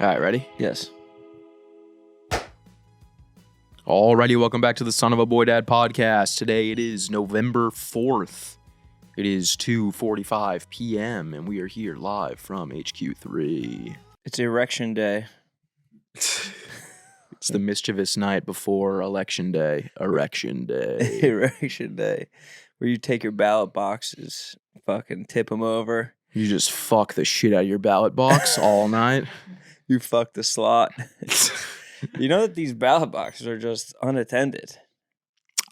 All right, ready? Yes. Alrighty, welcome back to the Son of a Boy Dad podcast. Today it is November 4th. It is 2:45 p.m. and we are here live from HQ3. It's Erection Day. It's the mischievous night before Election Day. Erection Day. Erection Day. Where you take your ballot boxes, fucking tip them over. You just fuck the shit out of your ballot box all night. You fuck the slot. You know that these ballot boxes are just unattended.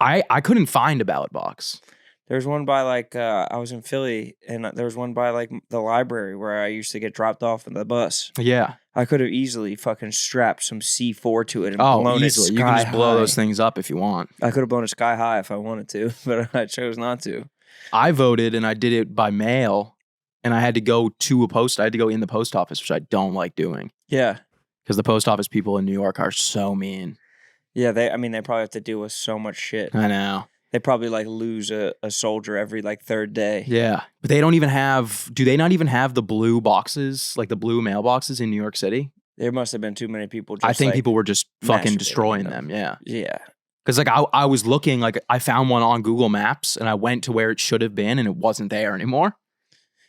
I couldn't find a ballot box. There's one by I was in Philly and there was one by the library where I used to get dropped off in the bus. Yeah. I could have easily fucking strapped some C4 to it and blown easily. It sky high. You can just blow those things up if you want. I could have blown it sky high if I wanted to, but I chose not to. I voted and I did it by mail and I had to go to a post. I had to go in the post office, which I don't like doing. Yeah. Because the post office people in New York are so mean. Yeah, they probably have to deal with so much shit. I know. They probably lose a soldier every third day. Yeah. But they don't even have, do they not even have the blue boxes, like the blue mailboxes in New York City? There must have been too many people just I think people were just fucking destroying them. Yeah. Yeah. Because I was looking, I found one on Google Maps and I went to where it should have been and it wasn't there anymore.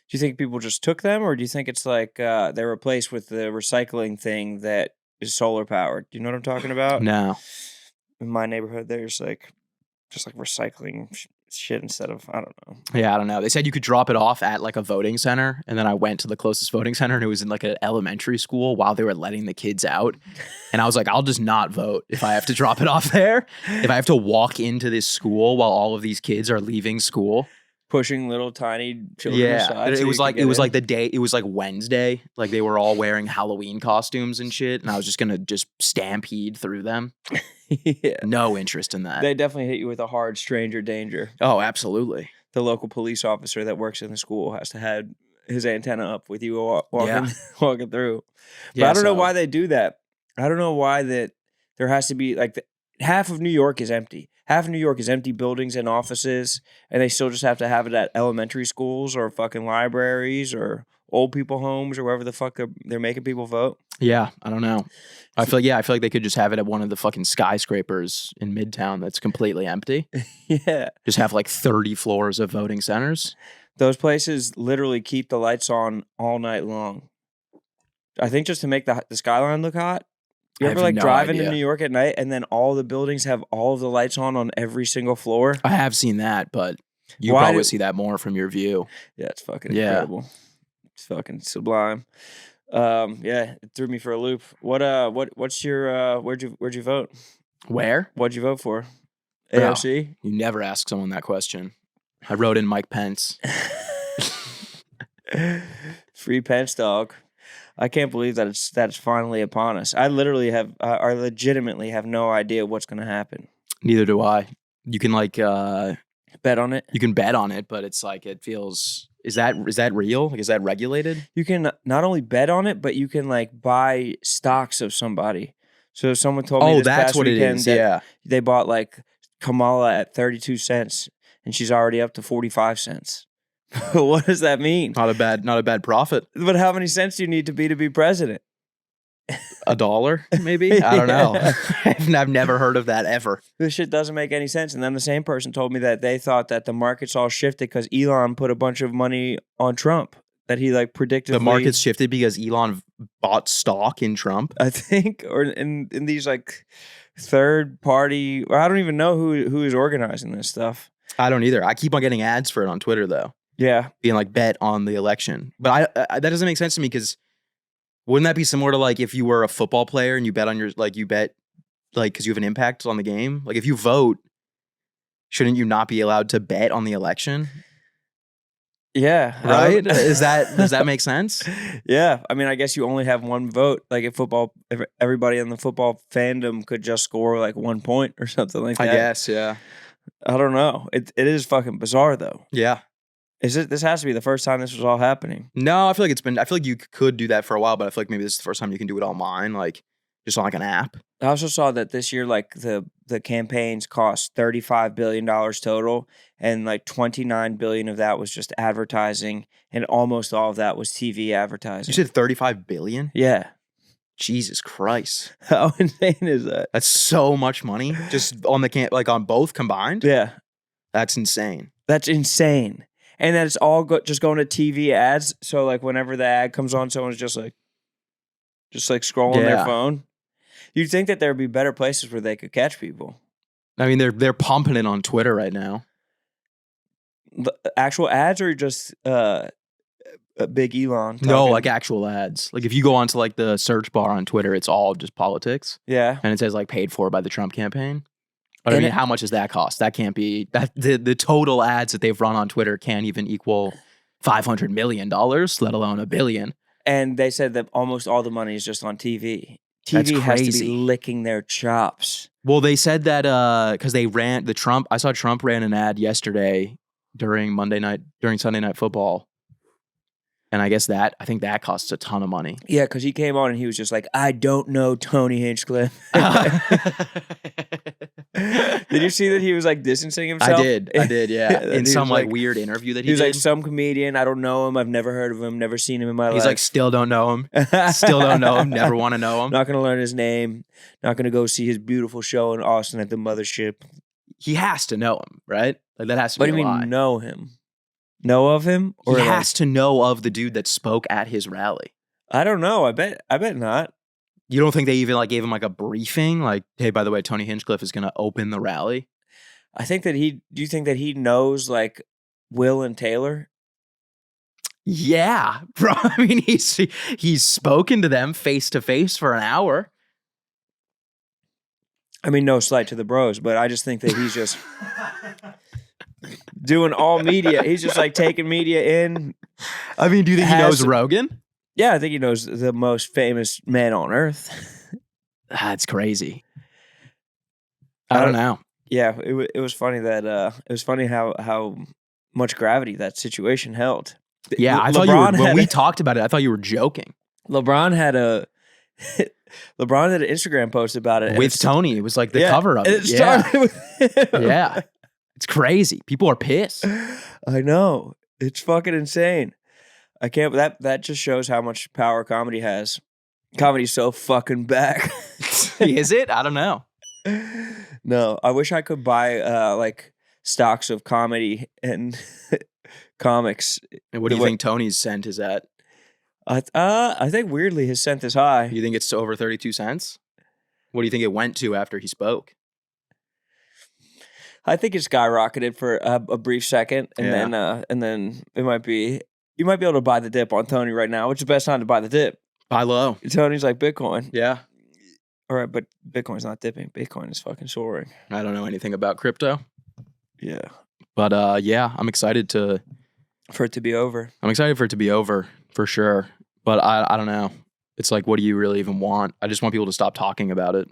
Do you think people just took them, or do you think it's they're replaced with the recycling thing that is solar powered? Do you know what I'm talking about? No. In my neighborhood, there's just recycling shit instead of, I don't know. Yeah, I don't know. They said you could drop it off at a voting center, and then I went to the closest voting center, and it was in an elementary school while they were letting the kids out. And I was like, I'll just not vote if I have to drop it off there. If I have to walk into this school while all of these kids are leaving school. Pushing little tiny children aside. It was the day. It was Wednesday. They were all wearing Halloween costumes and shit, and I was just gonna stampede through them. Yeah. No interest in that. They definitely hit you with a hard stranger danger. Oh, absolutely. The local police officer that works in the school has to have his antenna up with you walking through. But I don't know why they do that. I don't know why that there has to be half of New York is empty. Half of New York is empty buildings and offices, and they still just have to have it at elementary schools or fucking libraries or old people homes or wherever the fuck they're making people vote. Yeah, I don't know. I feel like they could just have it at one of the fucking skyscrapers in Midtown that's completely empty. Yeah. Just have 30 floors of voting centers. Those places literally keep the lights on all night long. I think just to make the skyline look hot. You ever drive into New York at night and then all the buildings have all of the lights on every single floor? I have seen that, but you probably see that more from your view. Yeah, it's fucking incredible. It's fucking sublime. Yeah, it threw me for a loop. What's your where'd you vote? Where? What'd you vote for? AOC? You never ask someone that question. I wrote in Mike Pence. Free Pence, dog. I can't believe that it's finally upon us. I legitimately have no idea what's going to happen. Neither do I. You can bet on it. You can bet on it, but it's it feels. Is that real? Is that regulated? You can not only bet on it, but you can buy stocks of somebody. So someone told me this past weekend that they bought Kamala at 32 cents, and she's already up to 45 cents. What does that mean? Not a bad profit. But how many cents do you need to be president? $1, maybe? I don't know. I've never heard of that ever. This shit doesn't make any sense. And then the same person told me that they thought that the markets all shifted because Elon put a bunch of money on Trump. That he predicted. The markets shifted because Elon bought stock in Trump? I think. Or in these third party. I don't even know who is organizing this stuff. I don't either. I keep on getting ads for it on Twitter though. Yeah. Being bet on the election. But that doesn't make sense to me because wouldn't that be similar to if you were a football player and you bet on your because you have an impact on the game? If you vote, shouldn't you not be allowed to bet on the election? Yeah. Right? Does that make sense? Yeah. I mean, I guess you only have one vote. If everybody in the football fandom could just score 1 point or something like that. I guess, yeah. I don't know. It is fucking bizarre though. Yeah. This has to be the first time this was all happening. No, I feel like you could do that for a while, but I feel like maybe this is the first time you can do it online, just on an app. I also saw that this year, the campaigns cost $35 billion total, and $29 billion of that was just advertising, and almost all of that was TV advertising. You said $35 billion? Yeah. Jesus Christ. How insane is that? That's so much money just on the on both combined. Yeah. That's insane. That's insane. And then it's all just going to TV ads. So like whenever the ad comes on, someone's just like scrolling their phone. You'd think that there'd be better places where they could catch people. I mean, they're pumping it on Twitter right now. The actual ads or just a big Elon talking? No, like actual ads. Like if you go onto like the search bar on Twitter, it's all just politics. Yeah. And it says like paid for by the Trump campaign. But I mean, how much does that cost? That can't be that the total ads that they've run on Twitter can't even equal $500 million, let alone $1 billion. And they said that almost all the money is just on TV. That's TV has to crazy. be licking their chops. Well, they said that because they ran I saw Trump ran an ad yesterday during Sunday Night Football. And I think that costs a ton of money. Yeah, because he came on and he was just like, I don't know Tony Hinchcliffe. Did you see that he was like distancing himself? I did, yeah. In some like weird interview that he was did. Like some comedian, I don't know him, I've never heard of him, never seen him in my life. He's like, still don't know him. Still don't know him, never want to know him. Not going to learn his name, not going to go see his beautiful show in Austin at the Mothership. He has to know him, right? Like that has to be a lie. What do you mean know him? Know of him? Or he has to know of the dude that spoke at his rally. I don't know. I bet not. You don't think they even like gave him like a briefing? Like, hey, by the way, Tony Hinchcliffe is going to open the rally. I think that do you think that he knows like Will and Taylor? Yeah, bro. I mean, he's spoken to them face to face for an hour. I mean, no slight to the bros, but I just think that he's just doing all media. He's just like taking media in. I mean, do you think he knows Rogan? Yeah, I think he knows the most famous man on earth. That's crazy. I don't know. Yeah, it was funny that it was funny how much gravity that situation held. Yeah, I thought when we talked about it, I thought you were joking. LeBron had an Instagram post about it with Tony. It was like the cover of it. It started with him. Yeah. It's crazy. People are pissed. I know. It's fucking insane. I can't. That just shows how much power comedy has. Comedy's so fucking back. Is it? I don't know. No, I wish I could buy like stocks of comedy and comics. And what do you think Tony's cent is at? I think weirdly his cent is high. You think it's over 32 cents? What do you think it went to after he spoke? I think it skyrocketed for a brief second, and then it might be you might be able to buy the dip on Tony right now. Which is the best time to buy the dip? Buy low. Tony's like Bitcoin. Yeah. All right, but Bitcoin's not dipping. Bitcoin is fucking soaring. I don't know anything about crypto. Yeah. But yeah, I'm excited for it to be over. I'm excited for it to be over for sure. But I don't know. It's like, what do you really even want? I just want people to stop talking about it.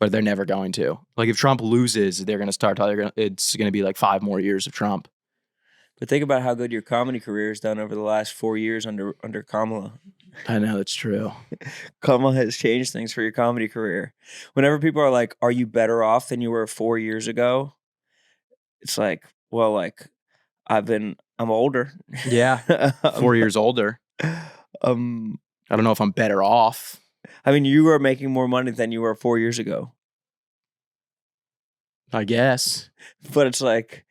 But they're never going to. Like if Trump loses, they're going to start talking. It's going to be like 5 more years of Trump. But think about how good your comedy career has done over the last 4 years under Kamala. I know, that's true. Kamala has changed things for your comedy career. Whenever people are like, are you better off than you were 4 years ago? It's like, well, like I'm older. Yeah. 4 years older. I don't know if I'm better off. I mean, you are making more money than you were 4 years ago. I guess. But it's like,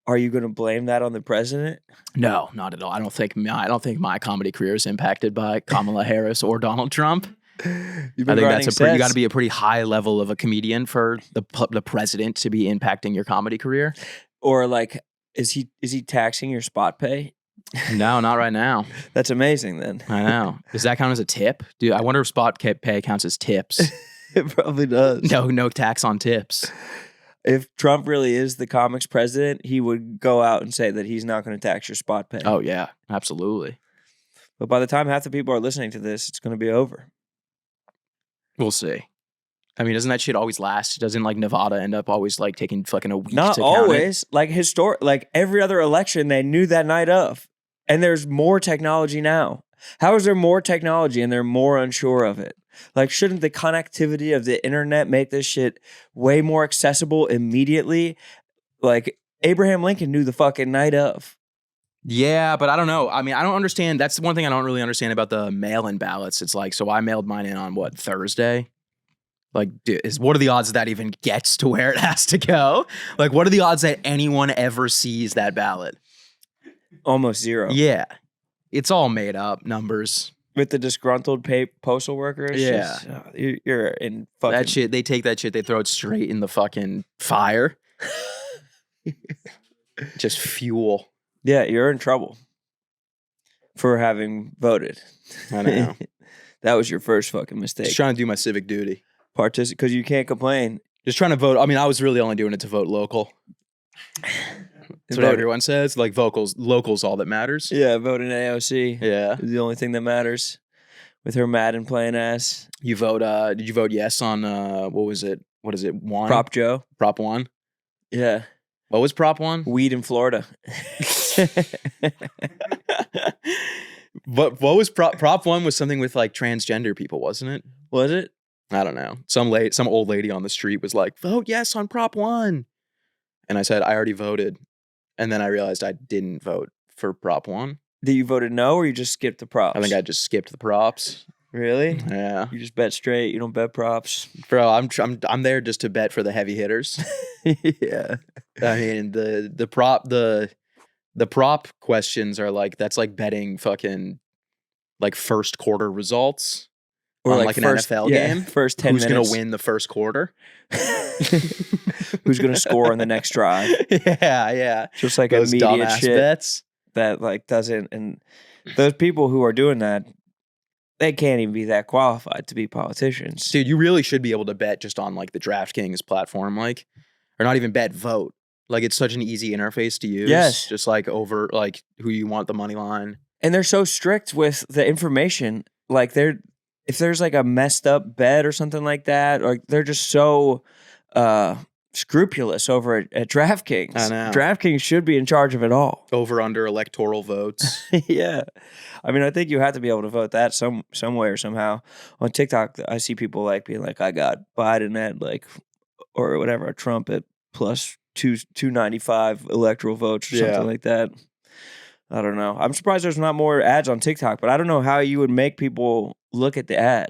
are you going to blame that on the president? No, not at all. I don't think my comedy career is impacted by Kamala Harris or Donald Trump. I think that's you got to be a pretty high level of a comedian for the president to be impacting your comedy career. Or like, is he taxing your spot pay? No, not right now. That's amazing then. I know. Does that count as a tip? Dude, I wonder if spot pay counts as tips. It probably does. No tax on tips. If Trump really is the comics president, he would go out and say that he's not going to tax your spot pay. Oh, yeah, absolutely. But by the time half the people are listening to this, it's going to be over. We'll see. I mean, doesn't that shit always last? Doesn't like Nevada end up always like taking fucking a week to count it? Not always. Like every other election, they knew that night of. And there's more technology now. How is there more technology and they're more unsure of it? Like, shouldn't the connectivity of the internet make this shit way more accessible immediately? Like, Abraham Lincoln knew the fucking night of. Yeah, but I don't know. I mean, I don't understand. That's the one thing I don't really understand about the mail-in ballots. It's like, so I mailed mine in on Thursday? Like, what are the odds that even gets to where it has to go? Like, what are the odds that anyone ever sees that ballot? Almost zero. Yeah. It's all made up numbers. With the disgruntled postal workers. Yeah. You're in fucking... That shit, they take that shit, they throw it straight in the fucking fire. Just fuel. Yeah, you're in trouble for having voted. I know. That was your first fucking mistake. Just trying to do my civic duty. Because you can't complain. Just trying to vote. I mean, I was really only doing it to vote local. That's what everyone says. Like, local's all that matters. Yeah, vote in AOC. Yeah. Is the only thing that matters. With her Madden playing ass. You vote, did you vote yes on, what was it? What is it? 1? Prop Joe. Prop 1? Yeah. What was Prop 1? Weed in Florida. What was Prop 1 was something with like transgender people, wasn't it? Was it? I don't know. Some old lady on the street was like, vote yes on Prop 1. And I said, I already voted. And then I realized I didn't vote for Prop 1. Did you voted no, or you just skipped the props? I think I just skipped the props. Really? Yeah. You just bet straight. You don't bet props. Bro, I'm there just to bet for the heavy hitters. Yeah. I mean, the prop questions are like, that's like betting fucking like first quarter results. Or like an NFL game. First 10 minutes. Who's going to win the first quarter? Who's going to score on the next drive? Yeah. Just like those immediate shit bets that like doesn't. And those people who are doing that, they can't even be that qualified to be politicians. Dude, you really should be able to bet just on like the DraftKings platform, like, or not even bet, vote. Like, it's such an easy interface to use. Yes. Just like over like who you want the money line. And they're so strict with the information. Like if there's like a messed up bet or something like that, or they're just so scrupulous over at DraftKings. I know. DraftKings should be in charge of it all. Over under electoral votes. Yeah. I mean, I think you have to be able to vote that some way or somehow. On TikTok, I see people like being like, I got Biden at like, or whatever, Trump at plus 295 electoral votes or something like that. I don't know. I'm surprised there's not more ads on TikTok, but I don't know how you would make people look at the ad.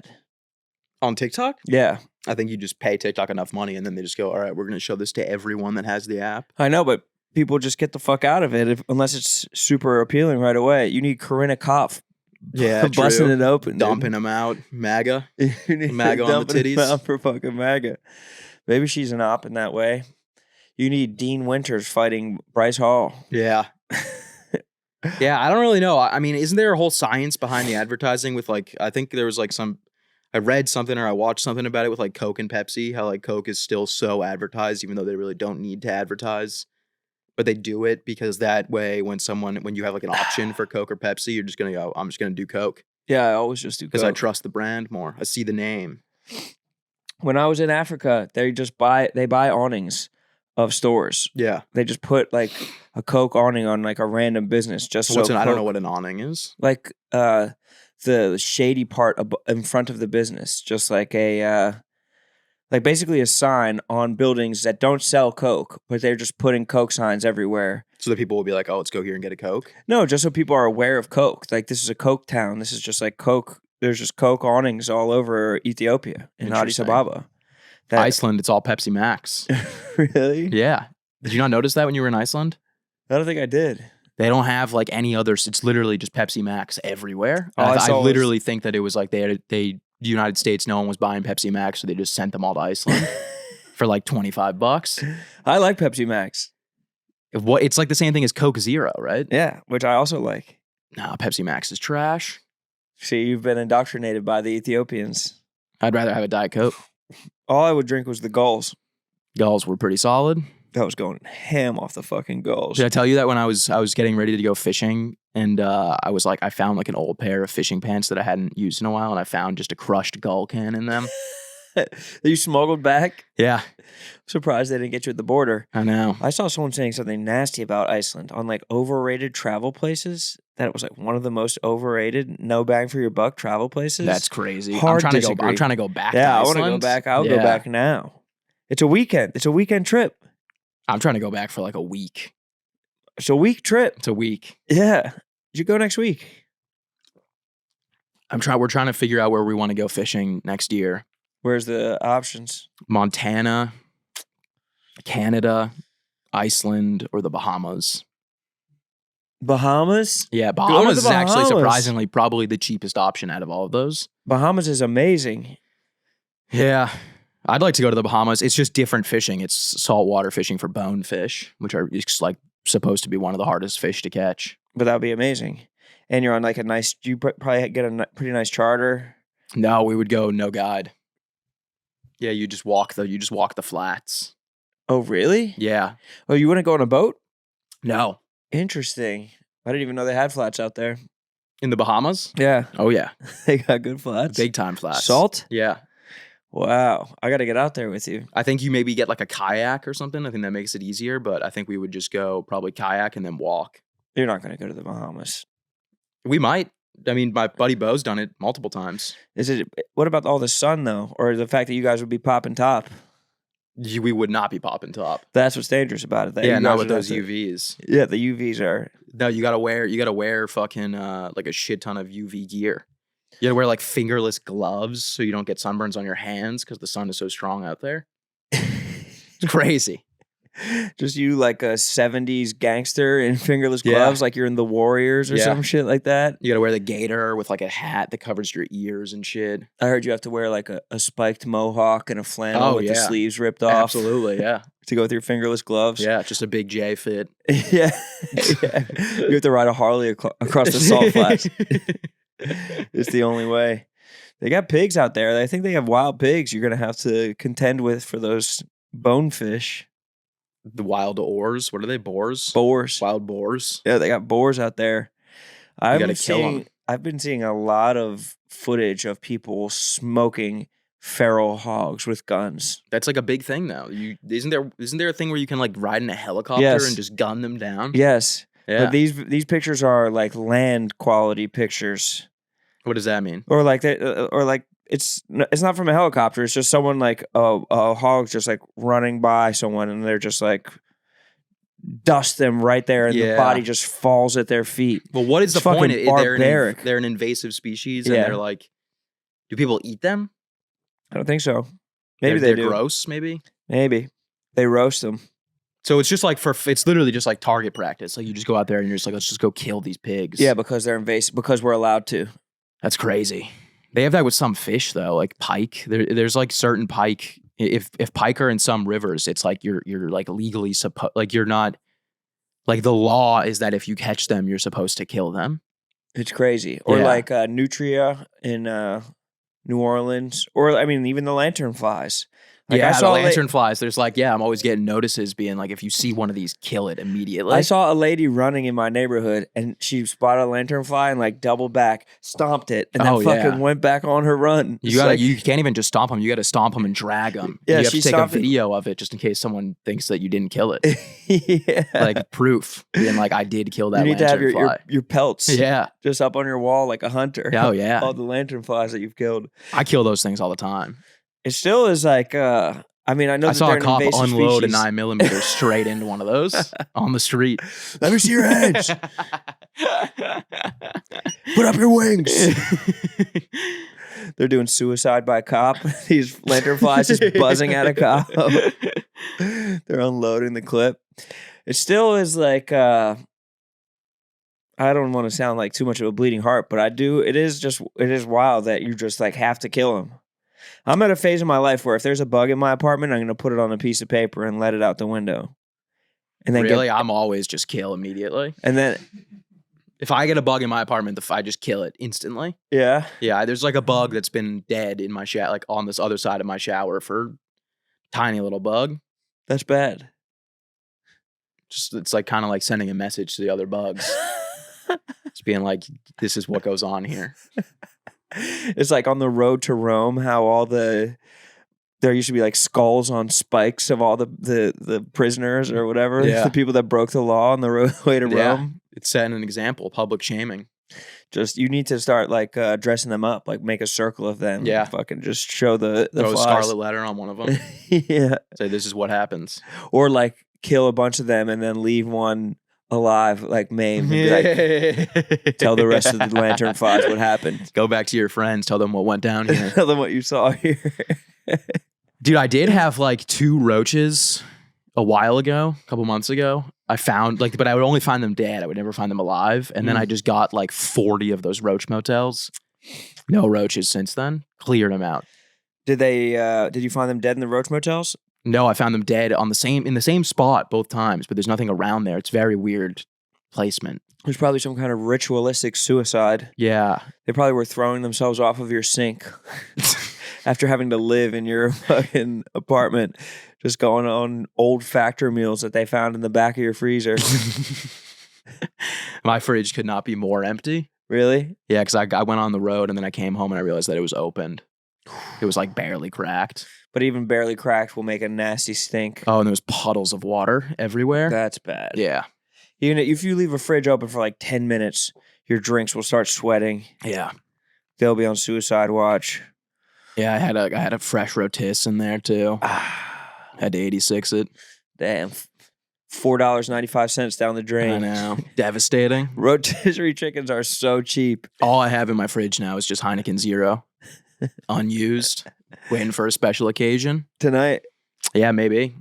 On TikTok? Yeah. I think you just pay TikTok enough money and then they just go, all right, we're going to show this to everyone that has the app. I know, but people just get the fuck out of it unless it's super appealing right away. You need Corinna Kopf busting it open. Dumping them out. MAGA. MAGA on the titties. Out for fucking MAGA. Maybe she's an op in that way. You need Dean Winters fighting Bryce Hall. Yeah. Yeah, I don't really know. I mean, isn't there a whole science behind the advertising with like, I think there was like I read something or I watched something about it with like Coke and Pepsi, how like Coke is still so advertised even though they really don't need to advertise. But they do it because that way when you have like an option for Coke or Pepsi, you're just going to go, I'm just going to do Coke. Yeah, I always just do Coke. Because I trust the brand more. I see the name. When I was in Africa, they buy awnings of stores. Yeah. They just put like a Coke awning on like a random business just so I don't know what an awning is. Like the shady part in front of the business, just like like basically a sign on buildings that don't sell Coke, but they're just putting Coke signs everywhere. So that people will be like, oh, let's go here and get a Coke? No, just so people are aware of Coke. Like, this is a Coke town. This is just like Coke. There's just Coke awnings all over Ethiopia in Addis Ababa. Iceland, it's all Pepsi Max. Really? Yeah. Did you not notice that when you were in Iceland? I don't think I did. They don't have like any others. It's literally just Pepsi Max everywhere. I literally think that it was like the United States, no one was buying Pepsi Max, so they just sent them all to Iceland for like $25. I like Pepsi Max. It's like the same thing as Coke Zero, right? Yeah, which I also like. No, Pepsi Max is trash. See, you've been indoctrinated by the Ethiopians. I'd rather have a Diet Coke. All I would drink was the Gulls. Gulls were pretty solid. I was going ham off the fucking Gulls. Did I tell you that when I was getting ready to go fishing and I was like, I found like an old pair of fishing pants that I hadn't used in a while and I found just a crushed gull can in them. That you smuggled back? Yeah. Surprised they didn't get you at the border. I know. I saw someone saying something nasty about Iceland on like overrated travel places. That it was like one of the most overrated, no bang for your buck travel places. That's crazy. I'm trying to go back. Yeah, to I want to go back. I'll go back now. It's a weekend. It's a weekend trip. I'm trying to go back for like a week. It's a week trip. It's a week. Yeah. You go next week. We're trying to figure out where we want to go fishing next year. Where's the options? Montana, Canada, Iceland, or the Bahamas. Bahamas? Yeah, Bahamas is actually surprisingly probably the cheapest option out of all of those. Bahamas is amazing. Yeah. I'd like to go to the Bahamas. It's just different fishing. It's saltwater fishing for bonefish, which are just like supposed to be one of the hardest fish to catch. But that would be amazing. And you're on like a nice, you probably get a pretty nice charter. No, we would go no guide. Yeah, you just walk the flats. Oh, really? Yeah. Oh, you wouldn't go on a boat? No. Interesting. I didn't even know they had flats out there. In the Bahamas? Yeah. Oh, yeah. They got good flats. Big time flats. Salt? Yeah. Wow. I got to get out there with you. I think you maybe get like a kayak or something. I think that makes it easier, but I think we would just go probably kayak and then walk. You're not going to go to the Bahamas. We might. I mean, my buddy Bo's done it multiple times. What about all the sun, though? Or the fact that you guys would be popping top? We would not be popping top. That's what's dangerous about it. Yeah, not with those UVs. Yeah, the UVs are... No, you gotta wear fucking like a shit ton of UV gear. You gotta wear like fingerless gloves so you don't get sunburns on your hands because the sun is so strong out there. It's crazy. Just you like a 70s gangster in fingerless gloves, like you're in the Warriors or some shit like that. You gotta wear the gaiter with like a hat that covers your ears and shit. I heard you have to wear like a spiked mohawk and a flannel with the sleeves ripped off. Absolutely, yeah. To go with your fingerless gloves. Yeah, just a big J fit. Yeah. You have to ride a Harley across the salt flats. It's the only way. They got pigs out there. I think they have wild pigs you're going to have to contend with for those bonefish. The wild oars. What are they? Boars? Boars. Wild boars. Yeah, they got boars out there. You got to kill them. I've been seeing a lot of footage of people smoking feral hogs with guns. That's like a big thing now. Isn't there a thing where you can like ride in a helicopter and just gun them down? Yes. Yeah. But these pictures are like land quality pictures. What does that mean? Or like it's not from a helicopter. It's just someone like a hog just like running by someone and they're just like dust them right there and the body just falls at their feet. Well, what is the point? Barbaric. They're an invasive species and they're like, do people eat them? I don't think so. Maybe they're do. Gross, maybe? Maybe. They roast them. So it's just like it's literally just like target practice. Like you just go out there and you're just like, let's just go kill these pigs. Yeah, because they're invasive, because we're allowed to. That's crazy. They have that with some fish though, like pike. There's like certain pike. If pike are in some rivers, it's like you're like legally supposed, like you're not, like the law is that if you catch them, you're supposed to kill them. It's crazy. Or like nutria in New Orleans, or I mean even the lanternflies. Like I saw the lanternflies. There's like, I'm always getting notices being like, if you see one of these, kill it immediately. I saw a lady running in my neighborhood and she spotted a lanternfly and like doubled back, stomped it, and then fucking went back on her run. You can't even just stomp them. You got to stomp them and drag them. Yeah, you have to take a video of it just in case someone thinks that you didn't kill it. Yeah, like proof, being like, I did kill that. You need to have your pelts. Yeah, just up on your wall like a hunter. Oh yeah, all the lanternflies that you've killed. I kill those things all the time. It still is like, I mean, I know I saw a cop unload species. a 9mm straight into one of those on the street. Let me see your hands. Put up your wings. They're doing suicide by cop. These lanternflies just buzzing at a cop. They're unloading the clip. It still is like, I don't want to sound like too much of a bleeding heart, but I do. It is wild that you just like have to kill them. I'm at a phase in my life where if there's a bug in my apartment, I'm going to put it on a piece of paper and let it out the window. And then I'm always just kill immediately. And then if I get a bug in my apartment, I just kill it instantly. Yeah. Yeah. There's like a bug that's been dead in my shower, like on this other side of my shower for tiny little bug. That's bad. It's like kind of like sending a message to the other bugs. It's being like, this is what goes on here. It's like on the road to Rome, how there used to be like skulls on spikes of all the prisoners or whatever, the people that broke the law on the way to Rome. It's setting an example, public shaming. Just you need to start like dressing them up, like make a circle of them. Yeah, fucking just show the throw flies. A scarlet letter on one of them. Yeah, say this is what happens, or like kill a bunch of them and then leave one alive, like maimed, and be like, tell the rest of the Lantern Fives what happened. Go back to your friends. Tell them what went down here. Tell them what you saw here. Dude, I did have like 2 roaches a while ago, a couple months ago. I found like, but I would only find them dead. I would never find them alive. And then I just got like 40 of those roach motels. No roaches since then. Cleared them out. Did you find them dead in the roach motels? No, I found them dead in the same spot both times, but there's nothing around there. It's very weird placement. There's probably some kind of ritualistic suicide. Yeah. They probably were throwing themselves off of your sink after having to live in your fucking apartment, just going on old factor meals that they found in the back of your freezer. My fridge could not be more empty. Really? Yeah, because I went on the road and then I came home and I realized that it was opened. It was like barely cracked. But even barely cracked will make a nasty stink. Oh, and there was puddles of water everywhere. That's bad. Yeah. Even if you leave a fridge open for like 10 minutes, your drinks will start sweating. Yeah. They'll be on suicide watch. Yeah, I had a fresh rotis in there too. Had to 86 it. Damn. $4.95 down the drain. I know. Devastating. Rotisserie chickens are so cheap. All I have in my fridge now is just Heineken Zero. Unused. Waiting for a special occasion. Tonight? Yeah, maybe.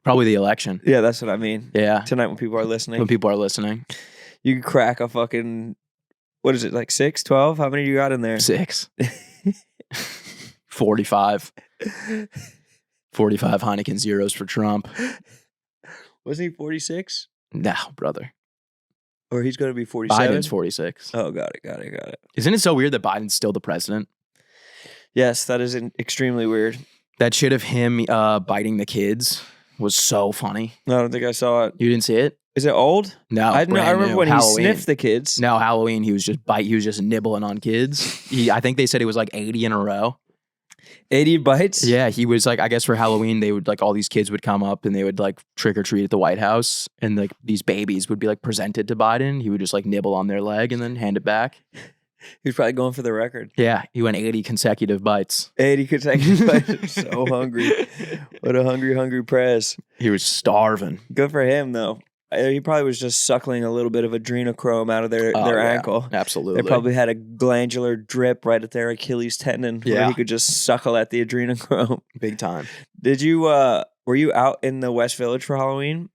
Probably the election. Yeah, that's what I mean. Yeah. Tonight when people are listening. When people are listening. You can crack a fucking, what is it, like 6, 12? How many you got in there? 6. 45. 45 Heineken Zeros for Trump. Wasn't he 46? No, brother. Or he's going to be 47? Biden's 46. Oh, got it. Isn't it so weird that Biden's still the president? Yes, that is extremely weird. That shit of him biting the kids was so funny. No, I don't think I saw it. You didn't see it? Is it old? No, I remember when Halloween. he sniffed the kids. No, Halloween, he was just nibbling on kids. I think they said it was like 80 in a row. 80 bites? Yeah, he was like, I guess for Halloween, they would like, all these kids would come up and they would like trick or treat at the White House. And like these babies would be like presented to Biden. He would just like nibble on their leg and then hand it back. He was probably going for the record. Yeah, he went 80 consecutive bites. 80 consecutive bites. So hungry. What a hungry prez. He was starving. Good for him, though. He probably was just suckling a little bit of adrenochrome out of their ankle. Absolutely. They probably had a glandular drip right at their Achilles tendon where he could just suckle at the adrenochrome. Big time. Did you, were you out in the West Village for Halloween?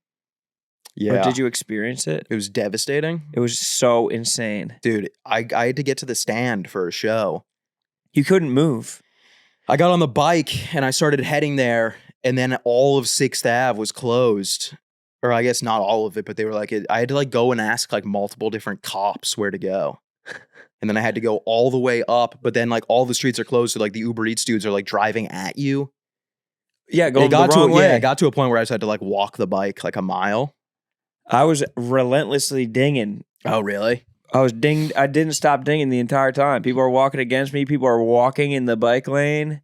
Yeah. Or did you experience it? It was devastating. It was so insane. Dude, I had to get to the stand for a show. You couldn't move. I got on the bike and I started heading there, and then all of 6th Ave was closed. Or I guess not all of it, but they were like, I had to like go and ask like multiple different cops where to go. And then I had to go all the way up, but then like all the streets are closed. So like the Uber Eats dudes are like driving at you. Yeah, going the wrong way. Yeah, it got to a point where I just had to like walk the bike like a mile. I was relentlessly dinging. Oh, really? I was dinged. I didn't stop dinging the entire time. People are walking against me. People are walking in the bike lane.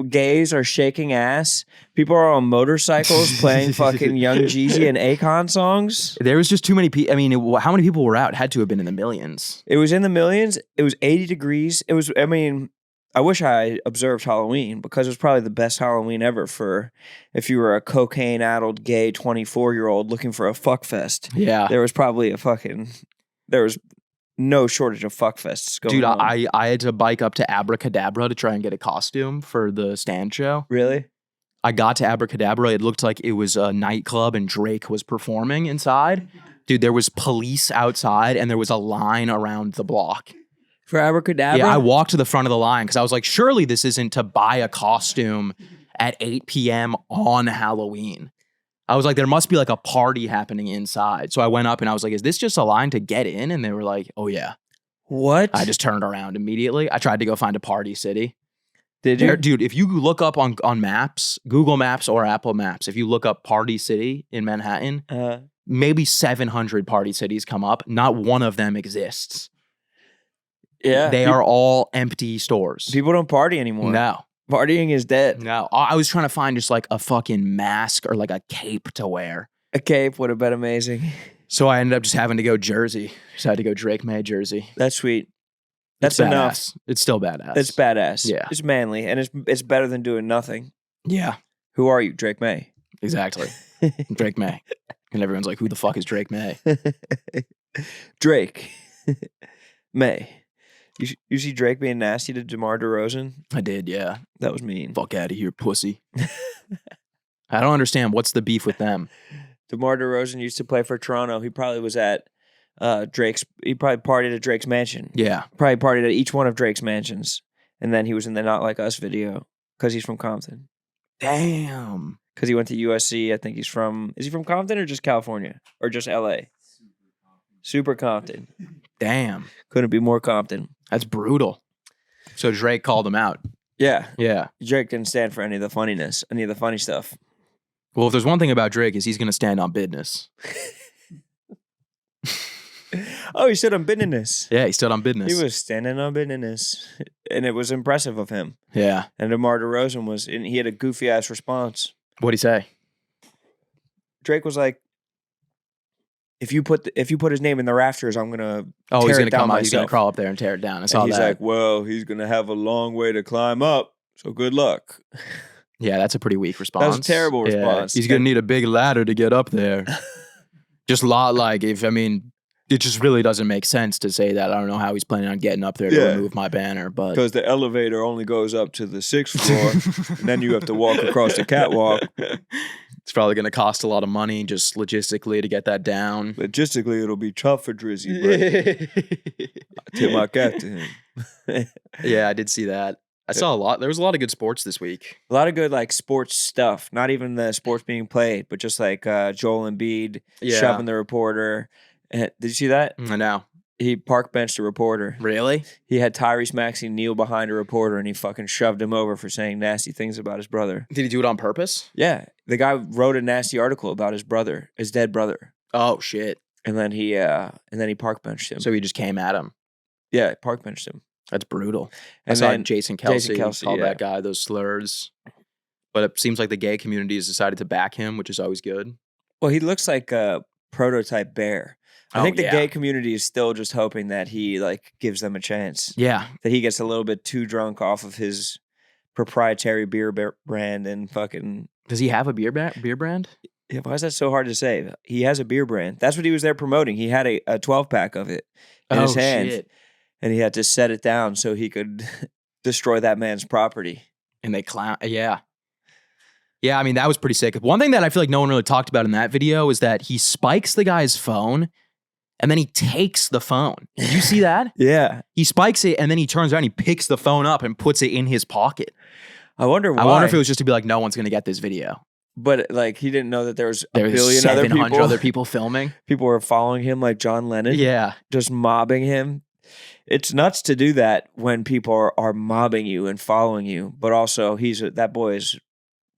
Gays are shaking ass. People are on motorcycles playing fucking Young Jeezy and Akon songs. There was just too many people. I mean, how many people were out? It had to have been in the millions. It was in the millions. It was 80 degrees. It was, I mean, I wish I observed Halloween because it was probably the best Halloween ever for if you were a cocaine-addled gay 24-year-old looking for a fuck fest. Yeah. There was probably there was no shortage of fuck fests going on. Dude, I had to bike up to Abracadabra to try and get a costume for the stand show. Really? I got to Abracadabra. It looked like it was a nightclub and Drake was performing inside. Dude, there was police outside and there was a line around the block. For Abracadabra? Yeah, I walked to the front of the line because I was like, surely this isn't to buy a costume at 8 p.m. on Halloween. I was like, there must be like a party happening inside. So I went up and I was like, is this just a line to get in? And they were like, oh yeah. What? I just turned around immediately. I tried to go find a party city. Did you? Dude, if you look up on maps, Google Maps or Apple Maps, if you look up Party City in Manhattan, maybe 700 party cities come up. Not one of them exists. Yeah. They are all empty stores. People don't party anymore. No. Partying is dead. No. I was trying to find just like a fucking mask or like a cape to wear. A cape would have been amazing. So I ended up just having to go Jersey. Just had to go Drake May Jersey. That's sweet. That's it's enough. Badass. It's still badass. It's badass. Yeah. It's manly. And it's better than doing nothing. Yeah. Who are you, Drake May? Exactly. Drake May. And everyone's like, who the fuck is Drake May? Drake May. You see Drake being nasty to DeMar DeRozan? I did, yeah. That was mean. Fuck out of here, pussy. I don't understand. What's the beef with them? DeMar DeRozan used to play for Toronto. He probably was at he probably partied at Drake's mansion. Yeah. Probably partied at each one of Drake's mansions. And then he was in the Not Like Us video because he's from Compton. Damn. Because he went to USC. I think is he from Compton or just California? Or just LA? Super Compton. Damn. Couldn't be more Compton. That's brutal. So Drake called him out. Yeah. Yeah. Drake didn't stand for any of the funniness, any of the funny stuff. Well, if there's one thing about Drake is he's going to stand on business. Oh, he stood on business. Yeah, he stood on business. He was standing on business. And it was impressive of him. Yeah. And DeMar DeRozan and he had a goofy-ass response. What'd he say? Drake was like, if you put his name in the rafters, I'm gonna he's gonna come out. He's gonna crawl up there and tear it down. I saw and he's that. like, well, he's gonna have a long way to climb up. So good luck. Yeah, that's a pretty weak response. That's a terrible response. He's gonna need a big ladder to get up there. Just it just really doesn't make sense to say that. I don't know how he's planning on getting up there to remove my banner, but because the elevator only goes up to the 6th floor, and then you have to walk across the catwalk. It's probably going to cost a lot of money just logistically to get that down. Logistically, it'll be tough for Drizzy, but I tip my cap to him. Yeah, I did see that. I saw a lot. There was a lot of good sports this week. A lot of good like sports stuff. Not even the sports being played, but just like Joel Embiid shoving the reporter. Did you see that? I know. He park benched a reporter. Really? He had Tyrese Maxey kneel behind a reporter and he fucking shoved him over for saying nasty things about his brother. Did he do it on purpose? Yeah. The guy wrote a nasty article about his brother, his dead brother. Oh, shit. And then he park benched him. So he just came at him. Yeah, park benched him. That's brutal. And I saw Jason Kelce call yeah. that guy those slurs. But it seems like the gay community has decided to back him, which is always good. Well, he looks like a prototype bear. I think the gay community is still just hoping that he like gives them a chance. Yeah. That he gets a little bit too drunk off of his proprietary beer brand and fucking. Does he have a beer brand? Yeah, why is that so hard to say? He has a beer brand. That's what he was there promoting. He had a 12-pack of it in his hand. Shit. And he had to set it down so he could destroy that man's property. And they clown. Yeah. Yeah, I mean, that was pretty sick. One thing that I feel like no one really talked about in that video is that he spikes the guy's phone and then he takes the phone. Did you see that? Yeah. He spikes it and then he turns around, he picks the phone up and puts it in his pocket. I wonder why. I wonder if it was just to be like, no one's going to get this video. But like, he didn't know that there was a billion 700 other people filming. People were following him like John Lennon. Yeah. Just mobbing him. It's nuts to do that when people are mobbing you and following you. But also, that boy is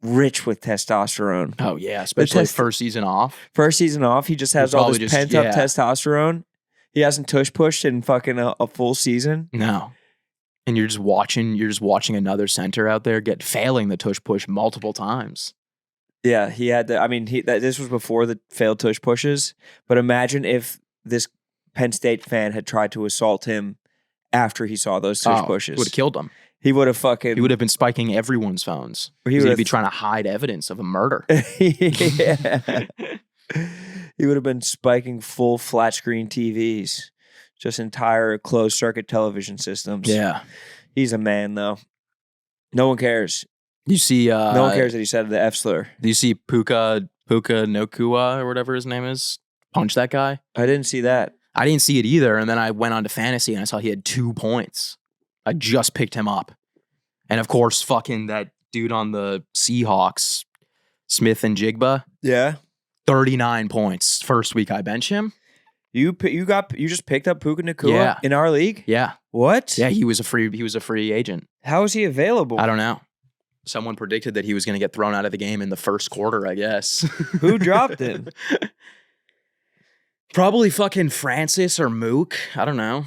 rich with testosterone. Oh, yeah. Especially first season off. First season off, he just has all this pent-up testosterone. He hasn't tush-pushed in fucking a full season. No. And you're just watching another center out there failing the tush-push multiple times. Yeah, he had this was before the failed tush-pushes. But imagine if this Penn State fan had tried to assault him after he saw those tush-pushes. Would have killed him. He would have been spiking everyone's phones. He'd be trying to hide evidence of a murder. Yeah. He would have been spiking full flat screen TVs, just entire closed circuit television systems. Yeah. He's a man, though. No one cares. You see, no one cares that he said the F slur. Do you see Puka Nokua or whatever his name is punch that guy? I didn't see that. I didn't see it either. And then I went on to fantasy and I saw he had 2 points. I just picked him up. And of course, fucking that dude on the Seahawks, Smith and Jigba. Yeah. 39 points. First week I bench him. You just picked up Puka Nacua in our league? Yeah. What? Yeah, he was a free agent. How is he available? I don't know. Someone predicted that he was going to get thrown out of the game in the first quarter, I guess. Who dropped him? Probably fucking Francis or Mook. I don't know.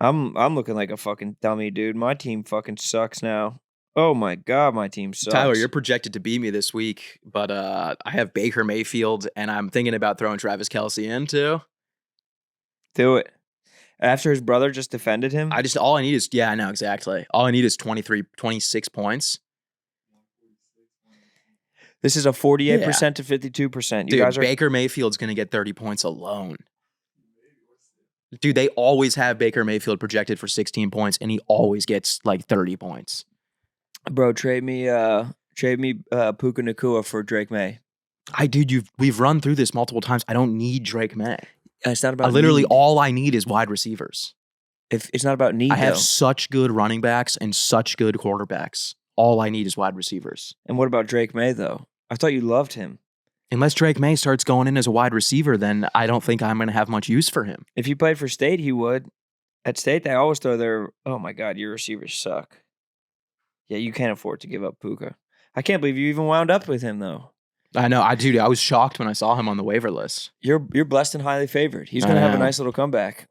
I'm looking like a fucking dummy, dude. My team fucking sucks now. Oh my God, my team sucks. Tyler, you're projected to beat me this week, but I have Baker Mayfield, and I'm thinking about throwing Travis Kelce in too. Do it. After his brother just defended him? All I need is, I know, exactly. All I need is 26 points. This is a 48% to 52%. You Dude, guys are Baker Mayfield's going to get 30 points alone. Dude, they always have Baker Mayfield projected for 16 points, and he always gets like 30 points. Bro, trade me Puka Nacua for Drake May. We've run through this multiple times. I don't need Drake May. It's not about literally need. all I need is wide receivers. If it's not about need, I have such good running backs and such good quarterbacks. All I need is wide receivers. And what about Drake May, though? I thought you loved him. Unless Drake May starts going in as a wide receiver, then I don't think I'm going to have much use for him. If he played for State, he would. At State, they always throw their, oh my God, your receivers suck. Yeah, you can't afford to give up Puka. I can't believe you even wound up with him, though. I know. I was shocked when I saw him on the waiver list. You're blessed and highly favored. He's going to have a nice little comeback.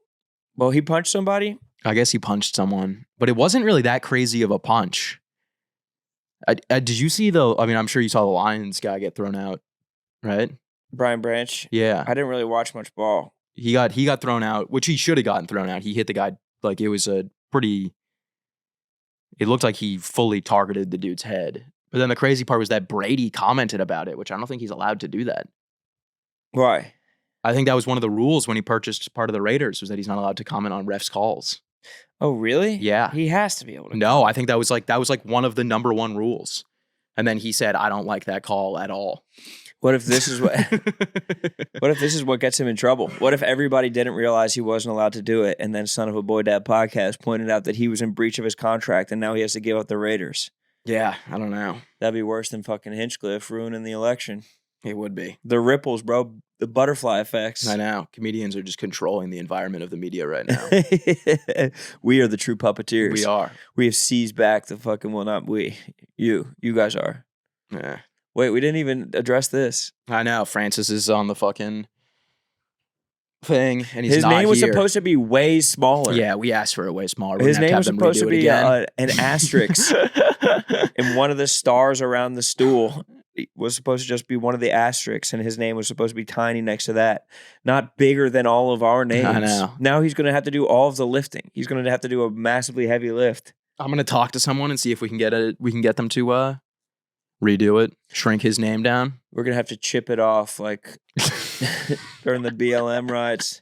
Well, he punched somebody? I guess he punched someone. But it wasn't really that crazy of a punch. Did you see I'm sure you saw the Lions guy get thrown out, right? Brian Branch? Yeah. I didn't really watch much ball. He got thrown out, which he should have gotten thrown out. He hit the guy, like it was it looked like he fully targeted the dude's head. But then the crazy part was that Brady commented about it, which I don't think he's allowed to do that. Why? I think that was one of the rules when he purchased part of the Raiders, was that he's not allowed to comment on refs' calls. Oh, really? Yeah. He has to be able to. No, I think that was like one of the number one rules. And then he said, I don't like that call at all. What if this is what gets him in trouble? What if everybody didn't realize he wasn't allowed to do it, and then Son of a Boy Dad podcast pointed out that he was in breach of his contract and now he has to give up the Raiders? Yeah, I don't know. That'd be worse than fucking Hinchcliffe ruining the election. It would be. The ripples, bro. The butterfly effects. I know. Comedians are just controlling the environment of the media right now. We are the true puppeteers. We are. We have seized back the fucking, well, not we. You guys are. Yeah. Wait, we didn't even address this. I know. Francis is on the fucking thing, and he's his not name was here. supposed to be way smaller. Yeah, we asked for it way smaller. His name was supposed to be an asterisk, and and one of the stars around the stool was supposed to just be one of the asterisks, and his name was supposed to be tiny next to that, not bigger than all of our names. I know. Now he's going to have to do all of the lifting. He's going to have to do a massively heavy lift. I'm going to talk to someone and see if we can get them to redo it, shrink his name down. We're going to have to chip it off like during the BLM riots,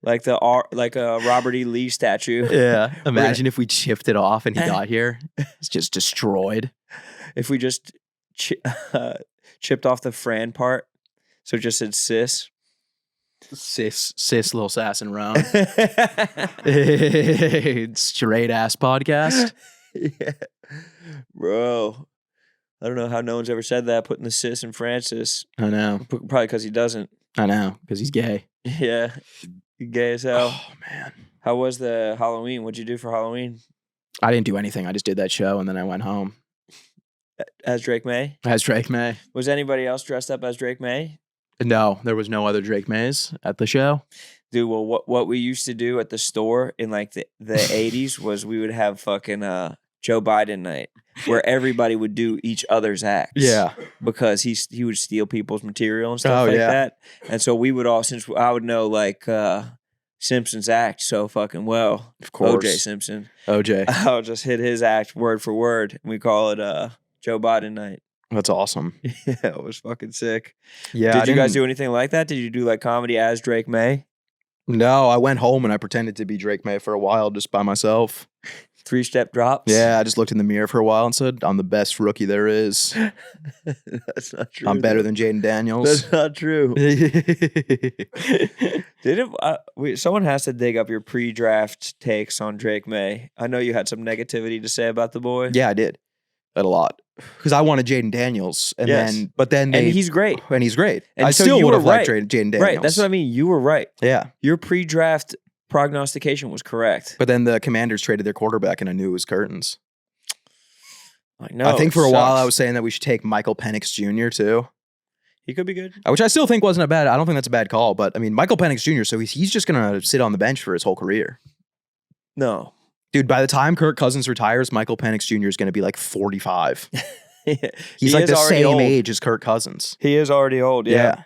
like a Robert E. Lee statue. Yeah. Imagine if we chipped it off and he got here. It's just destroyed. If we just chipped off the Fran part, so it just said sis. Sis, Lil Sass and Roan. Straight ass podcast. Yeah. Bro. I don't know how no one's ever said that, putting the sis in Francis. I know. Probably because he doesn't. I know, because he's gay. Yeah. Gay as hell. Oh, man. How was the Halloween? What'd you do for Halloween? I didn't do anything. I just did that show, and then I went home. As Drake May? As Drake May. Was anybody else dressed up as Drake May? No, there was no other Drake Mays at the show. Dude, well, what we used to do at the store in like the 80s was we would have fucking Joe Biden night where everybody would do each other's acts. Yeah. Because he would steal people's material and stuff that. And so we would all, since I would know like Simpson's act so fucking well. Of course. OJ Simpson. OJ. I'll just hit his act word for word. And we call it Joe Biden night. That's awesome. Yeah, it was fucking sick. Yeah. Did you guys do anything like that? Did you do like comedy as Drake May? No, I went home and I pretended to be Drake May for a while just by myself. 3-step drops? Yeah, I just looked in the mirror for a while and said, I'm the best rookie there is. That's not true. I'm better than Jaden Daniels. That's not true. Someone has to dig up your pre-draft takes on Drake May. I know you had some negativity to say about the boy. Yeah, I did. A lot. Because I wanted Jaden Daniels. And then he's great. And he's great. And I so still would have right. liked Jaden Daniels. Right, that's what I mean. You were right. Yeah. Your pre-draft prognostication was correct. But then the Commanders traded their quarterback and I knew it was curtains. I know. I think for a while I was saying that we should take Michael Penix Jr. too. He could be good. Which I still think wasn't a bad, I don't think that's a bad call. But I mean, Michael Penix Jr., so he's just going to sit on the bench for his whole career. No. Dude, by the time Kirk Cousins retires, Michael Penix Jr. is going to be like 45. He's like the same age as Kirk Cousins. He is already old, yeah.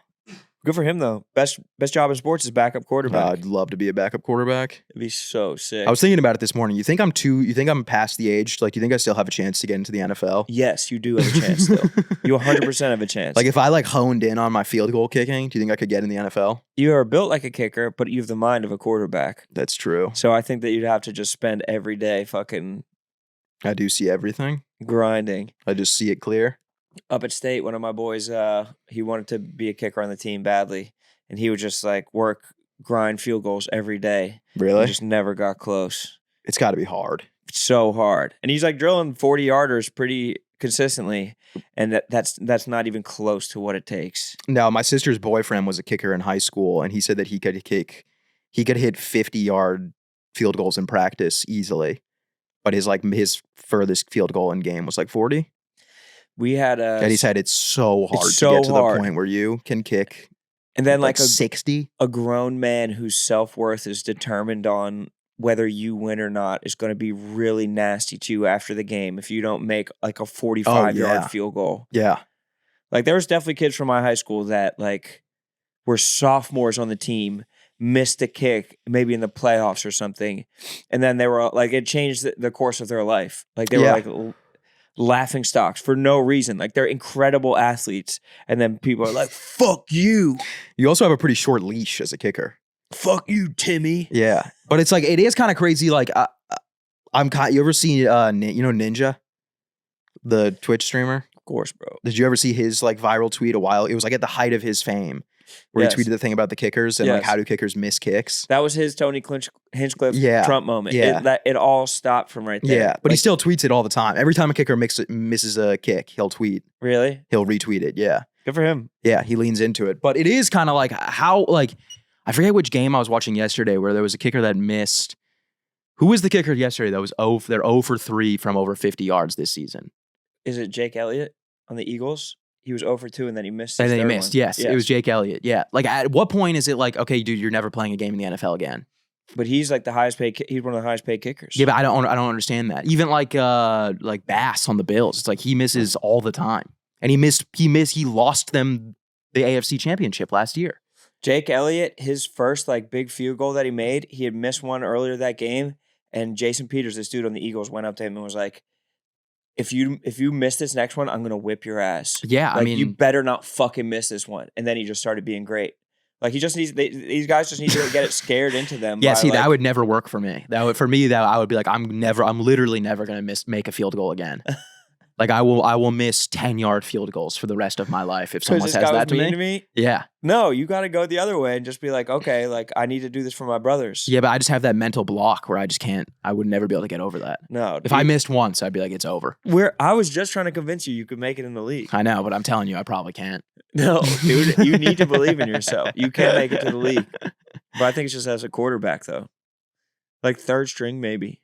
Good for him though. Best job in sports is backup quarterback. I'd love to be a backup quarterback. It'd be so sick. I was thinking about it this morning. You think I'm past the age? Like, you think I still have a chance to get into the NFL? Yes, you do have a chance still. You 100% have a chance. Like, if I like honed in on my field goal kicking, do you think I could get in the NFL? You are built like a kicker, but you have the mind of a quarterback. That's true. So I think that you'd have to just spend every day fucking I do see everything. grinding. I just see it clear. Up at State, one of my boys, he wanted to be a kicker on the team badly. And he would just like grind field goals every day. Really? And just never got close. It's got to be hard. It's so hard. And he's like drilling 40-yarders pretty consistently. And that's not even close to what it takes. No, my sister's boyfriend was a kicker in high school, and he said that he could hit 50-yard field goals in practice easily. But his furthest field goal in game was like 40. We had and he said it's so hard to get to the point where you can kick. And then like 60. A grown man whose self-worth is determined on whether you win or not is going to be really nasty to you after the game if you don't make like a 45-yard field goal. Yeah. Like there was definitely kids from my high school that like were sophomores on the team, missed a kick maybe in the playoffs or something. And then they were like, it changed the course of their life. Like they were like laughing stocks for no reason. Like they're incredible athletes. And then people are like, fuck you. You also have a pretty short leash as a kicker. Fuck you, Timmy. Yeah. But it's like, it is kind of crazy. Like you ever see, Ninja, the Twitch streamer? Of course, bro. Did you ever see his like viral tweet a while? It was like at the height of his fame where he tweeted the thing about the kickers and like how do kickers miss kicks? That was his Tony Hinchcliffe Trump moment. Yeah. It all stopped from right there. Yeah, but he still tweets it all the time. Every time a kicker misses a kick, he'll tweet. Really? He'll retweet it, yeah. Good for him. Yeah, he leans into it. But it is kind of like how, like, I forget which game I was watching yesterday where there was a kicker that missed. Who was the kicker yesterday that was they're 0 for 3 from over 50 yards this season? Is it Jake Elliott on the Eagles? He was 0 for 2 and then he missed. And then he missed. Yes, it was Jake Elliott. Yeah. Like, at what point is it like, okay, dude, you're never playing a game in the NFL again? But he's like the highest paid. He's one of the highest paid kickers. Yeah, but I don't understand that. Even like Bass on the Bills, it's like he misses all the time, and he lost them the AFC Championship last year. Jake Elliott, his first like big field goal that he made, he had missed one earlier that game, and Jason Peters, this dude on the Eagles, went up to him and was like, If you miss this next one, I'm gonna whip your ass. Yeah, like, I mean, you better not fucking miss this one. And then he just started being great. Like he just needs these guys just need to get it scared into them. Yeah, see, that would never work for me. That would I would be like, I'm literally never gonna make a field goal again. Like I will miss 10-yard field goals for the rest of my life if someone says that to me. Yeah. No, you got to go the other way and just be like, okay, like I need to do this for my brothers. Yeah, but I just have that mental block where I just can't. I would never be able to get over that. No. If I missed once, I'd be like, it's over. I was just trying to convince you could make it in the league. I know, but I'm telling you, I probably can't. No, dude, you need to believe in yourself. You can make it to the league. But I think it's just as a quarterback, though. Like third string, maybe.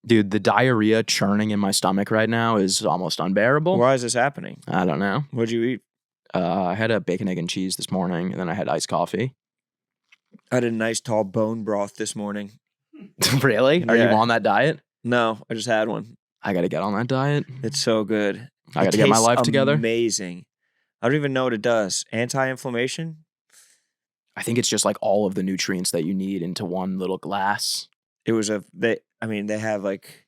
Dude, the diarrhea churning in my stomach right now is almost unbearable. Why is this happening? I don't know. What'd you eat? I had a bacon, egg, and cheese this morning, and then I had iced coffee. I had a nice tall bone broth this morning. Really? Are you on that diet? No, I just had one. I got to get on that diet. It's so good. I got to get my life together. Amazing. I don't even know what it does. Anti-inflammation? I think it's just like all of the nutrients that you need into one little glass. It was they have like,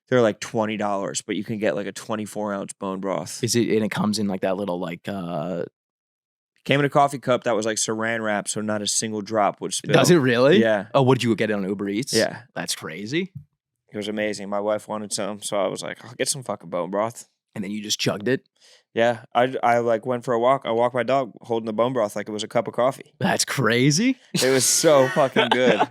they're like $20, but you can get like a 24-ounce bone broth. Is it? And it comes in like that little like. Came in a coffee cup that was like saran wrap, so not a single drop would spill. Does it really? Yeah. Oh, what did you get it on Uber Eats? Yeah. That's crazy. It was amazing. My wife wanted some, so I was like, I'll get some fucking bone broth. And then you just chugged it? Yeah. I like went for a walk. I walked my dog holding the bone broth like it was a cup of coffee. That's crazy. It was so fucking good.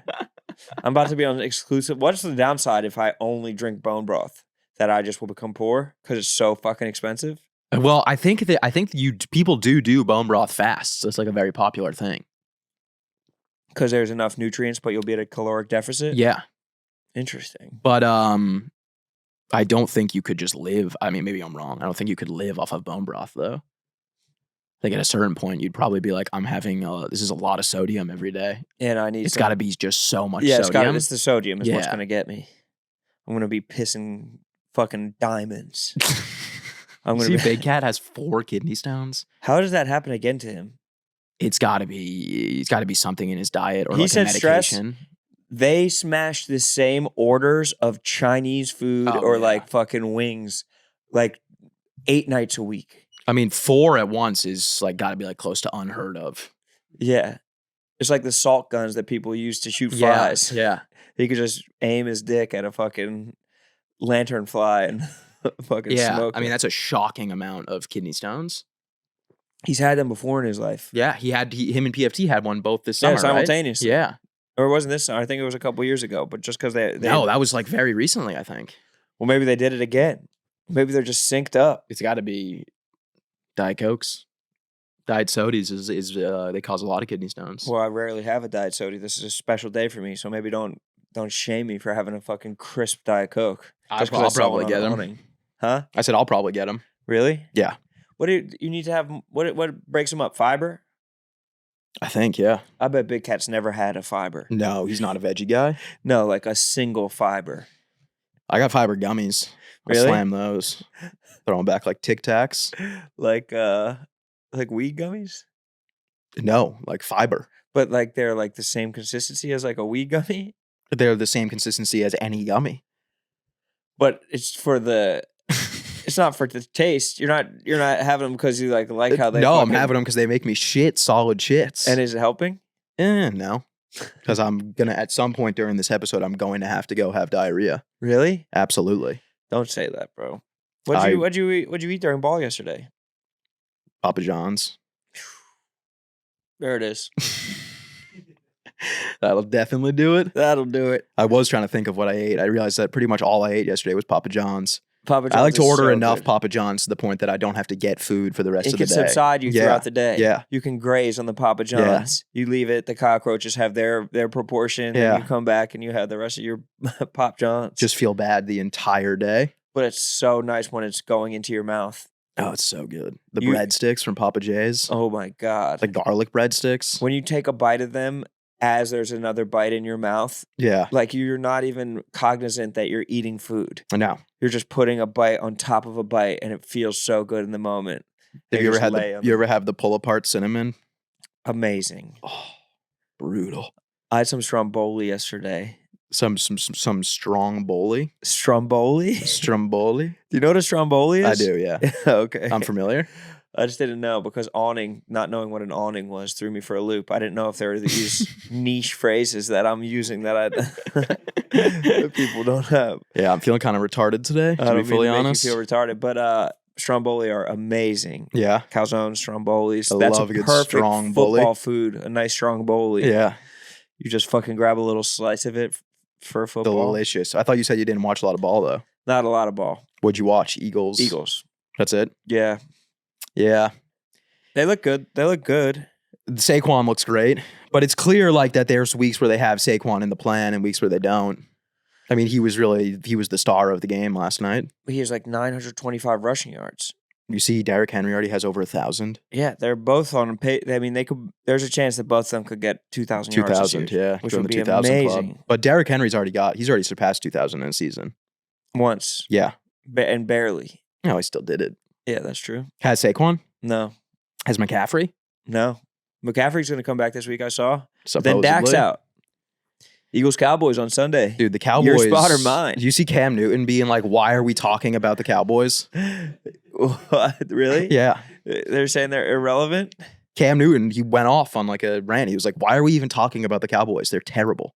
I'm about to be on exclusive. What's the downside if I only drink bone broth? That I just will become poor because it's so fucking expensive? Well, I think people do bone broth fast. So it's like a very popular thing. Because there's enough nutrients, but you'll be at a caloric deficit? Yeah. Interesting. But I don't think you could just live. I mean, maybe I'm wrong. I don't think you could live off of bone broth, though. I think at a certain point, you'd probably be like, I'm having, this is a lot of sodium every day. And I need It's got to be just so much sodium. It's the sodium is what's going to get me. I'm going to be pissing fucking diamonds. I'm gonna Big Cat has 4 kidney stones. How does that happen again to him? It's got to be something in his diet or He like a said medication. They smash the same orders of Chinese food or like fucking wings like 8 nights a week. I mean, 4 at once is like got to be like close to unheard of. Yeah. It's like the salt guns that people use to shoot flies. Yeah. He could just aim his dick at a fucking lantern fly and fucking smoke I mean, it. that's a shocking amount of kidney stones. He's had them before in his life. Yeah, him and PFT had one both this summer, simultaneously. Right? Yeah. Or it wasn't this summer. I think it was a couple years ago, but just because they No, that was like very recently, I think. Well, maybe they did it again. Maybe they're just synced up. It's got to be Diet Cokes. Diet sodies is they cause a lot of kidney stones. Well, I rarely have a diet soda. This is a special day for me, so maybe don't shame me for having a fucking crisp Diet Coke. I'll probably get them. Huh? I said I'll probably get them. Really? Yeah. What do you need to have? What breaks them up? Fiber? I think, yeah. I bet Big Cat's never had a fiber. No, he's not a veggie guy. No, like a single fiber. I got fiber gummies. Really? I slam those. Throw them back like Tic Tacs. Like weed gummies? No, like fiber. But like they're like the same consistency as like a weed gummy? They're the same consistency as any gummy. But it's for the it's not for the taste. You're not having them because you like how they. No, I'm having them because they make me shit, solid shits. And is it helping? No, because I'm gonna at some point during this episode, I'm going to have to go have diarrhea. Really? Absolutely. Don't say that, bro. What'd you eat during ball yesterday? Papa John's. There it is. That'll definitely do it. That'll do it. I was trying to think of what I ate. I realized that pretty much all I ate yesterday was Papa John's. Papa John's I like to order so enough good. Papa John's to the point that I don't have to get food for the rest of the day. It can subside you throughout the day. Yeah. You can graze on the Papa John's. You leave it, the cockroaches have their proportion, and you come back and you have the rest of your Pop John's. Just feel bad the entire day. But it's so nice when it's going into your mouth. Oh, it's so good. The breadsticks from Papa J's. Oh my God. The garlic breadsticks. When you take a bite of them as there's another bite in your mouth. Yeah. Like you're not even cognizant that you're eating food. No. You're just putting a bite on top of a bite and it feels so good in the moment. Have you ever have the pull apart cinnamon? Amazing. Oh, brutal. I had some stromboli yesterday. Some stromboli. Stromboli? Stromboli. Do you know what a stromboli is? I do, yeah. Okay. I'm familiar. I just didn't know because not knowing what an awning was threw me for a loop. I didn't know if there were these niche phrases that I'm using that that people don't have. Yeah, I'm feeling kind of retarded today, to be fully honest. Make you feel retarded, but stromboli are amazing. Yeah. Calzones, strombolis. I That's love a a good perfect strong football bully. food, a nice strong boli. Yeah. You just fucking grab a little slice of it for football. Delicious. I thought you said you didn't watch a lot of ball, though. Not a lot of ball. What'd you watch? Eagles? Eagles. That's it? Yeah. Yeah. They look good. Saquon looks great, but it's clear like that there's weeks where they have Saquon in the plan and weeks where they don't. I mean, he was the star of the game last night. He has like 925 rushing yards. You see, Derrick Henry already has over 1,000. Yeah, they're both on pay. I mean, they could. There's a chance that both of them could get 2,000 yards. 2,000, yeah, which join would the be 2,000 amazing. club. But Derrick Henry's already surpassed 2,000 in a season Once. Yeah, and barely. No, he still did it. Yeah, that's true. Has Saquon? No. Has McCaffrey? No. McCaffrey's going to come back this week. I saw. Supposedly. Then Dak's out. Eagles Cowboys on Sunday. Dude, the Cowboys. Your spot or mine? Do you see Cam Newton being like, "Why are we talking about the Cowboys?" What? Really? Yeah. They're saying they're irrelevant? Cam Newton, he went off on like a rant. He was like, "Why are we even talking about the Cowboys? They're terrible."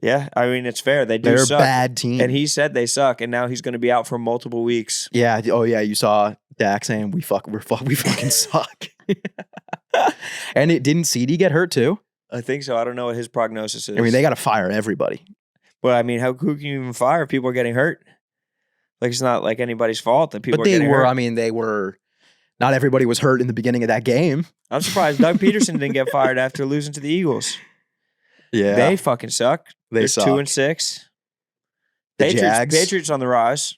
Yeah, I mean, it's fair. They're suck. A bad team. And he said they suck, and now he's going to be out for multiple weeks. Yeah. Oh, yeah. You saw Dak saying, we fucking suck. And didn't CD get hurt too? I think so. I don't know what his prognosis is. I mean, they got to fire everybody. But I mean, who can you even fire if people are getting hurt? Like, it's not like anybody's fault that people are getting hurt. I mean, they were, not everybody was hurt in the beginning of that game. I'm surprised Doug Peterson didn't get fired after losing to the Eagles. Yeah. They fucking suck. They're suck. 2-6. Patriots on the rise.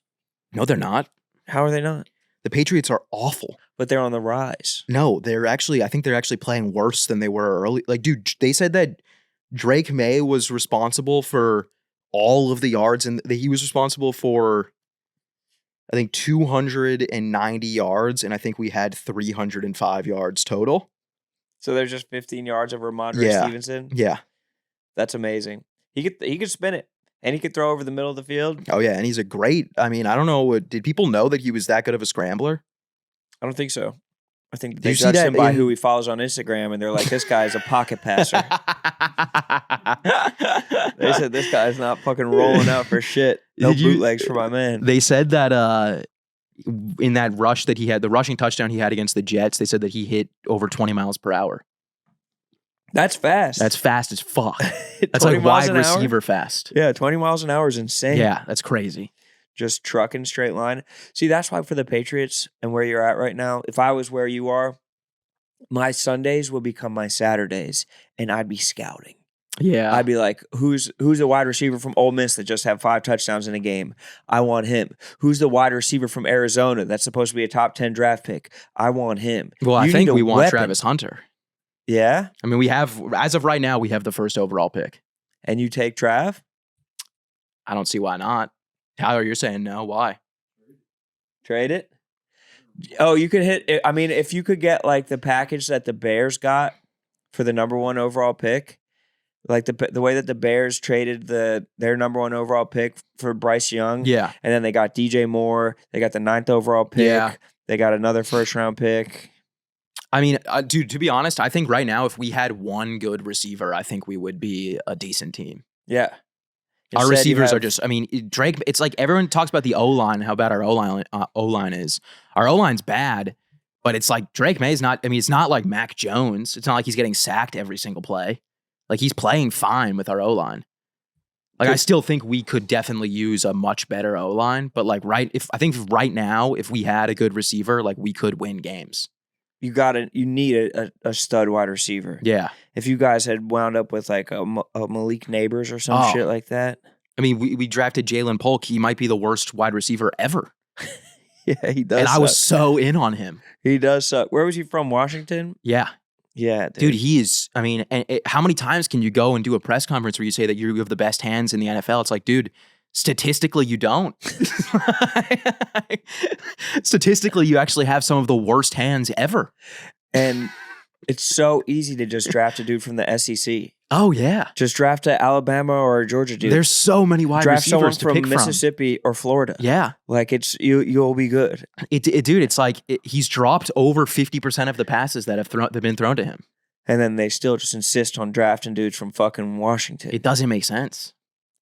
No, they're not. How are they not? The Patriots are awful. But they're on the rise. No, I think they're actually playing worse than they were early. Like, dude, they said that Drake May was responsible for all of the yards and he was responsible for, I think, 290 yards. And I think we had 305 yards total. So there's just 15 yards of Ramondre Yeah. Stevenson. Yeah. That's amazing. He could spin it, and he could throw over the middle of the field. Oh yeah, and he's a great. I mean, I don't know. Did people know that he was that good of a scrambler? I don't think so. I think Did they you see judged that him by in- who he follows on Instagram, and they're like, this guy's a pocket passer. They said this guy's not fucking rolling out for shit. No bootlegs for my man. They said that in that rush that he had, the rushing touchdown he had against the Jets, they said that he hit over 20 miles per hour. That's fast. That's fast as fuck. That's like wide receiver fast. Yeah, 20 miles an hour is insane. Yeah, that's crazy. Just trucking straight line. See, that's why for the Patriots and where you're at right now, if I was where you are, my Sundays would become my Saturdays, and I'd be scouting. Yeah. I'd be like, who's a wide receiver from Ole Miss that just had 5 touchdowns in a game? I want him. Who's the wide receiver from Arizona that's supposed to be a top 10 draft pick? I want him. Well, I think we want Travis Hunter. Yeah? I mean, we have, as of right now, we have the first overall pick. And you take Trav? I don't see why not. Tyler, you're saying no. Why? Trade it? Oh, you could hit it. I mean, if you could get like the package that the Bears got for the number 1 overall pick, like the way that the Bears traded their number 1 overall pick for Bryce Young. Yeah. And then they got DJ Moore. They got the 9th overall pick. Yeah. They got another first-round pick. I mean, dude, to be honest, I think right now, if we had one good receiver, I think we would be a decent team. Yeah. Our receivers are just, I mean, Drake, it's like everyone talks about the O-line, how bad our O-line is. Our O-line's bad, but it's like Drake May's not, I mean, it's not like Mac Jones. It's not like he's getting sacked every single play. Like, he's playing fine with our O-line. Like, I still think we could definitely use a much better O-line, but like, I think right now, if we had a good receiver, like, we could win games. You need a stud wide receiver. Yeah. If you guys had wound up with like a Malik Neighbors or some shit like that. I mean, we drafted Jalen Polk. He might be the worst wide receiver ever. Yeah, he does. And I was so in on him. He does suck. Where was he from? Washington? Yeah. Yeah, dude, he is. I mean, how many times can you go and do a press conference where you say that you have the best hands in the NFL? It's like, dude, statistically, you don't. Statistically, you actually have some of the worst hands ever. And it's so easy to just draft a dude from the SEC. Oh, yeah. Just draft a Alabama or a Georgia dude. There's so many wide receivers to pick from Mississippi or Florida. Yeah. Like, you'll be good. Dude, it's like he's dropped over 50% of the passes that have been thrown to him. And then they still just insist on drafting dudes from fucking Washington. It doesn't make sense.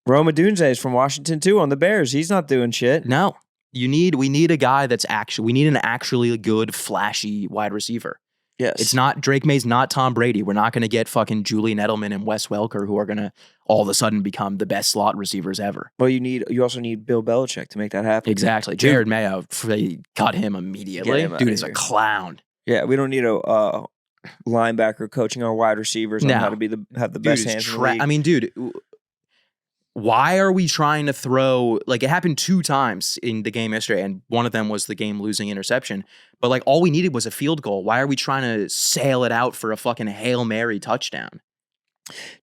Rome Odunze is from Washington too on the Bears. He's not doing shit. No. We need a guy that's we need an actually good, flashy wide receiver. Yes. It's not, Drake May's not Tom Brady. We're not going to get fucking Julian Edelman and Wes Welker who are going to all of a sudden become the best slot receivers ever. Well, you also need Bill Belichick to make that happen. Exactly. Jared Mayo, they cut him immediately. Dude is a clown. Yeah, we don't need a linebacker coaching our wide receivers on how to have the best hands in the league. I mean, dude, why are we trying to throw, like, it happened 2 times in the game yesterday, and one of them was the game-losing interception, but, like, all we needed was a field goal. Why are we trying to sail it out for a fucking Hail Mary touchdown?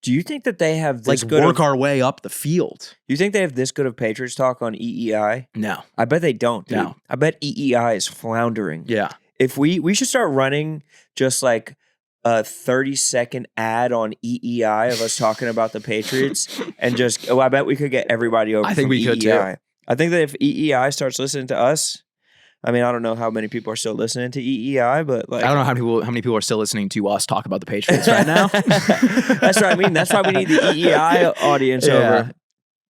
Do you think that they have this work our way up the field? You think they have this good of Patriots talk on EEI? No. I bet they don't, dude. No. I bet EEI is floundering. Yeah. If we should start running just like a 30-second ad on EEI of us talking about the Patriots and just, I bet we could get everybody over. I think we EEI. could too. I think that if EEI starts listening to us, I mean, I don't know how many people are still listening to EEI, but like, I don't know how many people are still listening to us talk about the Patriots right now. That's what I mean. That's why we need the EEI audience over.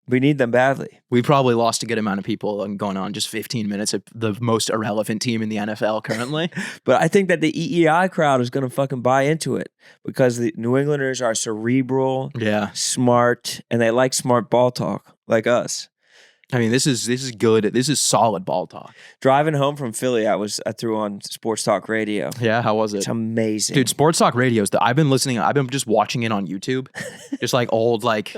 We need them badly. We probably lost a good amount of people going on just 15 minutes of the most irrelevant team in the NFL currently. But I think that the EEI crowd is going to fucking buy into it because the New Englanders are cerebral, smart, and they like smart ball talk like us. I mean, this is good. This is solid ball talk. Driving home from Philly, I threw on Sports Talk Radio. Yeah, how was it? It's amazing. Dude, Sports Talk Radio is I've been just watching it on YouTube. Just like old, like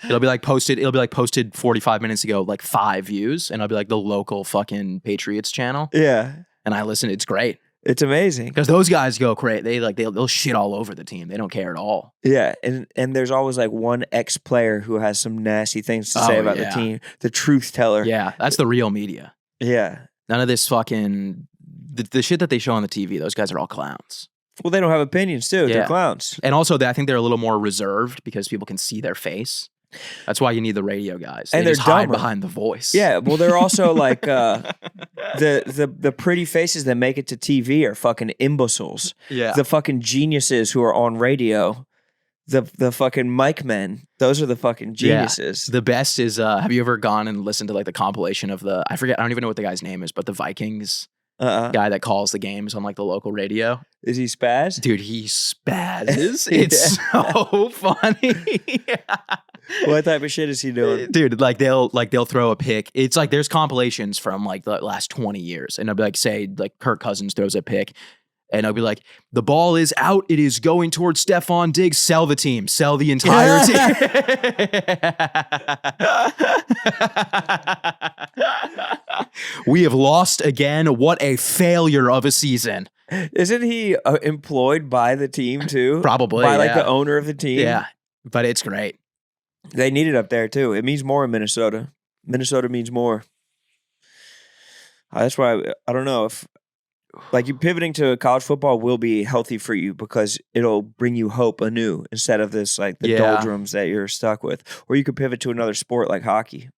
it'll be like posted 45 minutes ago, like 5 views, and I'll be like the local fucking Patriots channel. Yeah. And I listen, it's great. It's amazing. Because those guys go crazy. They'll shit all over the team. They don't care at all. Yeah, and there's always like one ex-player who has some nasty things to say about the team. The truth teller. Yeah, that's the real media. Yeah. None of this fucking the shit that they show on the TV. Those guys are all clowns. Well, they don't have opinions too. Yeah. They're clowns. And also, I think they're a little more reserved because people can see their face. That's why you need the radio guys. And they they're just hide dumber. behind the voice. Yeah, well, they're also like the pretty faces that make it to TV are fucking imbeciles. Yeah. The fucking geniuses who are on radio, the fucking mic men. Those are the fucking geniuses. Yeah. The best is, have you ever gone and listened to like the compilation of I don't even know what the guy's name is, but the Vikings guy that calls the games on like the local radio. Is he spaz? Dude, he spazzes. It's so funny. What type of shit is he doing? Dude, they'll throw a pick. It's like there's compilations from like the last 20 years. And they'll be like, say like Kirk Cousins throws a pick. And I'll be like, the ball is out. It is going towards Stephon Diggs. Sell the team. Sell the entire team. We have lost again. What a failure of a season. Isn't he employed by the team too? Probably. By like the owner of the team? Yeah. But it's great. They need it up there too. It means more in Minnesota. Minnesota means more. That's why I don't know if like you pivoting to college football will be healthy for you because it'll bring you hope anew instead of this like the doldrums that you're stuck with. Or you could pivot to another sport like hockey.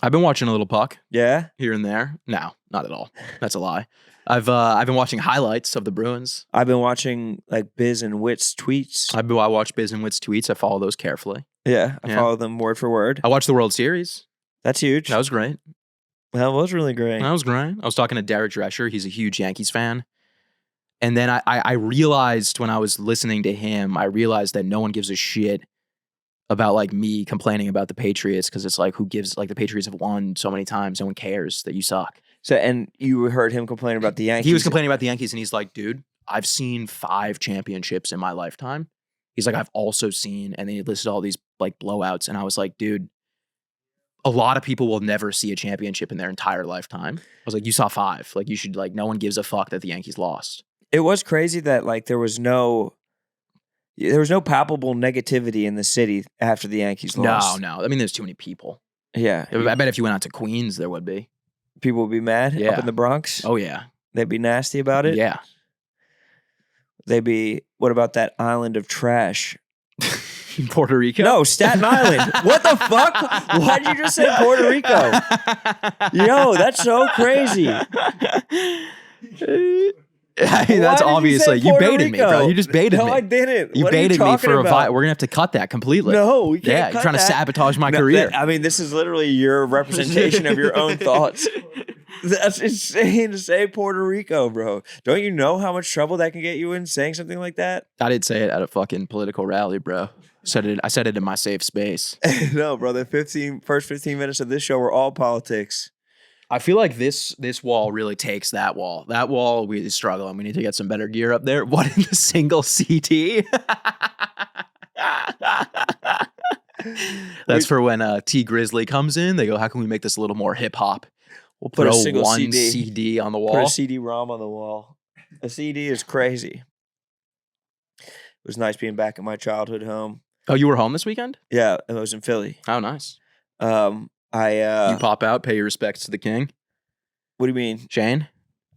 I've been watching a little puck. Yeah? Here and there. No, not at all. That's a lie. I've been watching highlights of the Bruins. I've been watching like Biz and Witt's tweets. I watch Biz and Witt's tweets. I follow those carefully. Yeah, I follow them word for word. I watched the World Series. That's huge. That was great. That was really great. That was great. I was talking to Derek Drescher. He's a huge Yankees fan. And then I realized when I was listening to him, I realized that no one gives a shit about like me complaining about the Patriots because it's like, who gives, like the Patriots have won so many times. No one cares that you suck. So, and you heard him complaining about the Yankees. He was complaining about the Yankees and he's like, dude, I've seen 5 championships in my lifetime. He's like, I've also seen, and then he listed all these like blowouts. And I was like, dude, a lot of people will never see a championship in their entire lifetime. I was like, you saw 5. Like you should like, no one gives a fuck that the Yankees lost. It was crazy that like there was no palpable negativity in the city after the Yankees lost. No. I mean, there's too many people. Yeah. I bet if you went out to Queens, there would be. People would be mad up in the Bronx. Oh, yeah. They'd be nasty about it. Yeah. They'd be, what about that island of trash? Puerto Rico? No, Staten Island. What the fuck? Why'd you just say Puerto Rico? Yo, that's so crazy. That's obviously you baited me, bro. You just baited me. No, I didn't. You baited me for a vibe. We're gonna have to cut that completely. No, we can't. Yeah, you're trying to sabotage my career. I mean, this is literally your representation of your own thoughts. That's insane to say Puerto Rico, bro. Don't you know how much trouble that can get you in saying something like that? I didn't say it at a fucking political rally, bro. I said it in my safe space. No, bro. The first 15 minutes of this show were all politics. I feel like this wall really takes that wall. That wall is struggling. We need to get some better gear up there. What in the single CD? That's for when T Grizzly comes in. They go, how can we make this a little more hip hop? We'll put a single one CD on the wall. Put a CD-ROM on the wall. A CD is crazy. It was nice being back at my childhood home. Oh, you were home this weekend? Yeah, I was in Philly. Oh, nice. You pop out, pay your respects to the king. What do you mean? Shane?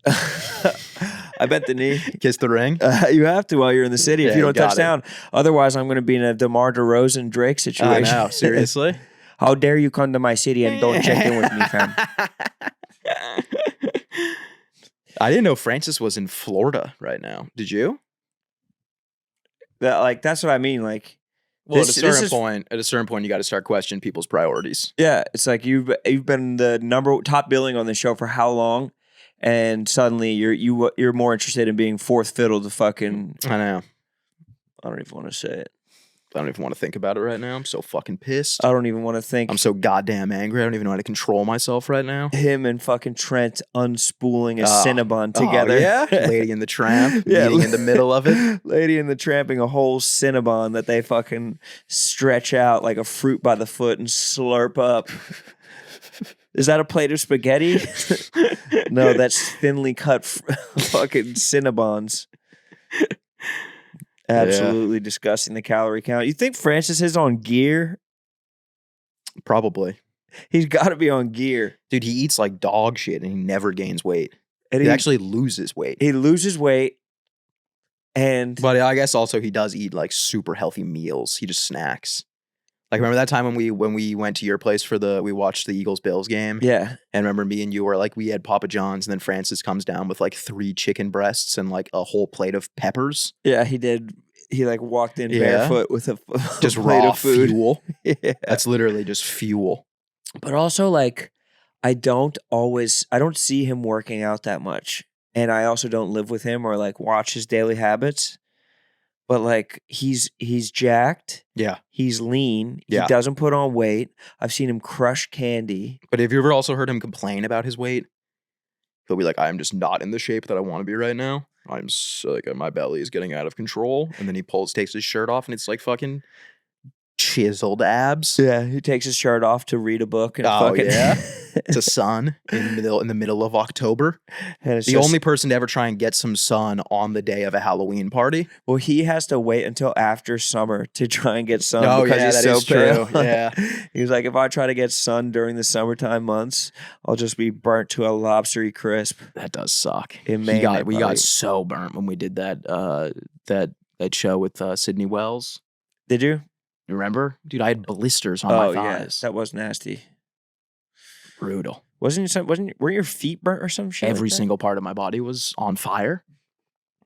I bent the knee. Kiss the ring? You have to while you're in the city if you don't touch down. Otherwise, I'm going to be in a DeMar DeRozan Drake situation. I know, seriously? How dare you come to my city and don't check in with me, fam? I didn't know Francis was in Florida right now. Did you? That's what I mean. Like, well, at a certain point, you got to start questioning people's priorities. Yeah, it's like you've been the top billing on the show for how long, and suddenly you're more interested in being fourth fiddle to fucking. I know. I don't even want to say it. I don't even want to think about it right now. I'm so fucking pissed. I don't even want to think. I'm so goddamn angry. I don't even know how to control myself right now. Him and fucking Trent unspooling a Cinnabon together. Oh, yeah? Lady and the Tramp meeting in the middle of it. Lady and the Tramping a whole Cinnabon that they fucking stretch out like a fruit by the foot and slurp up. Is that a plate of spaghetti? No, that's thinly cut fucking Cinnabons. Absolutely disgusting, the calorie count. You think Francis is on gear? Probably. He's got to be on gear. Dude, he eats like dog shit and he never gains weight. And he actually loses weight. He loses weight. But I guess also he does eat like super healthy meals. He just snacks. Like, remember that time when we went to your place we watched the Eagles-Bills game? Yeah. And remember me and you were like, we had Papa John's, and then Francis comes down with like 3 chicken breasts and like a whole plate of peppers. Yeah, he did. He like walked in barefoot with a just plate raw of food. Fuel. Yeah. That's literally just fuel. But also, like, I don't see him working out that much. And I also don't live with him or like watch his daily habits. But like he's jacked. Yeah. He's lean. Yeah. He doesn't put on weight. I've seen him crush candy. But have you ever also heard him complain about his weight? He'll be like, I am just not in the shape that I want to be right now. I'm so, like, my belly is getting out of control. And then he takes his shirt off, and it's like fucking chiseled abs. Yeah, he takes his shirt off to read a book and fucking it's a sun in the middle of October. And it's the only person to ever try and get some sun on the day of a Halloween party. Well, he has to wait until after summer to try and get sun because he's so pale. True. Yeah. He was like, if I try to get sun during the summertime months, I'll just be burnt to a lobstery crisp. That does suck. We got so burnt when we did that show with Sydney Wells. Did you? You remember? Dude, I had blisters on my thighs. Yeah, that was nasty. Brutal. Were your feet burnt or some shit? Every single part of my body was on fire.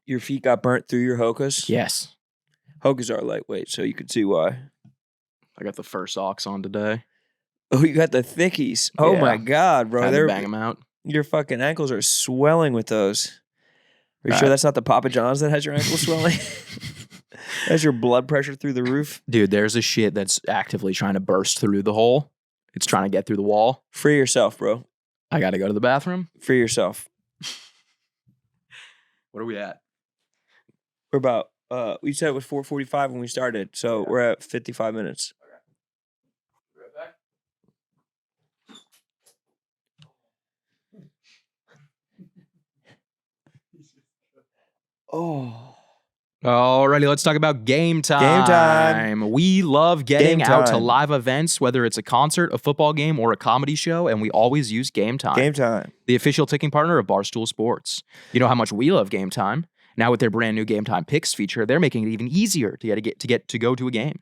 Your feet got burnt through your hokas? Yes. Hokas are lightweight, so you could see why. I got the fur socks on today. Oh, you got the thickies. Oh my God, bro. They're bang them out. Your fucking ankles are swelling with those. Are you sure that's not the Papa John's that has your ankles swelling? That's your blood pressure through the roof. Dude, there's a shit that's actively trying to burst through the hole. It's trying to get through the wall. Free yourself, bro. I got to go to the bathroom. Free yourself. What are we at? We're about, we said it was 4:45 when we started, so we're at 55 minutes. Okay. Be right back. Oh. Alrighty, let's talk about game time. Game time. We love getting out to live events, whether it's a concert, a football game, or a comedy show, and we always use Game Time. Game Time. The official ticking partner of Barstool Sports. You know how much we love Game Time. Now with their brand new Game Time Picks feature, they're making it even easier to go to a game.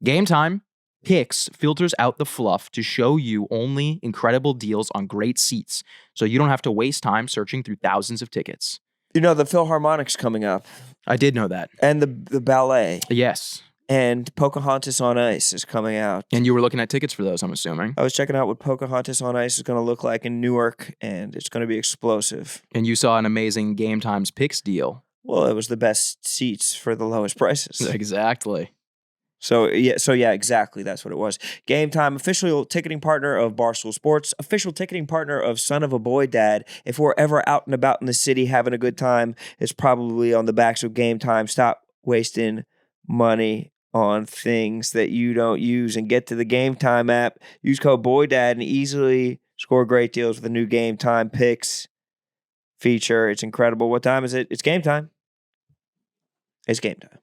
Game Time Picks filters out the fluff to show you only incredible deals on great seats, so you don't have to waste time searching through thousands of tickets. You know, the Philharmonic's coming up. I did know that. And the ballet. Yes. And Pocahontas on Ice is coming out. And you were looking at tickets for those, I'm assuming. I was checking out what Pocahontas on Ice is going to look like in Newark, and it's going to be explosive. And you saw an amazing Game Times Picks deal. Well, it was the best seats for the lowest prices. Exactly. So yeah, exactly. That's what it was. Game Time, official ticketing partner of Barstool Sports, official ticketing partner of Son of a Boy Dad. If we're ever out and about in the city having a good time, it's probably on the backs of Game Time. Stop wasting money on things that you don't use and get to the Game Time app. Use code BOYDAD and easily score great deals with the new Game Time Picks feature. It's incredible. What time is it? It's game time. It's game time.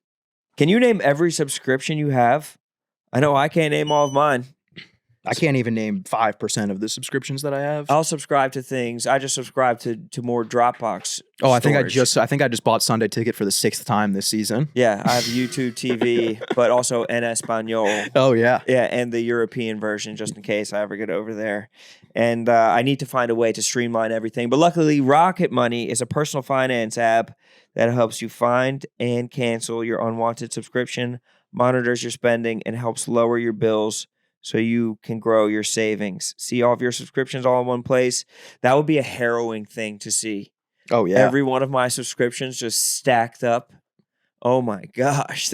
Can you name every subscription you have? I know I can't name all of mine. I can't even name 5% of the subscriptions that I have. I'll subscribe to things. I just subscribe to more Dropbox. Oh, I think I just bought Sunday Ticket for the 6th time this season. Yeah, I have YouTube TV, but also en Espanol. Oh yeah, yeah, and the European version, just in case I ever get over there. And I need to find a way to streamline everything. But luckily, Rocket Money is a personal finance app that helps you find and cancel your unwanted subscription, monitors your spending, and helps lower your bills so you can grow your savings. See all of your subscriptions all in one place. That would be a harrowing thing to see. Oh, yeah. Every one of my subscriptions just stacked up. Oh, my gosh.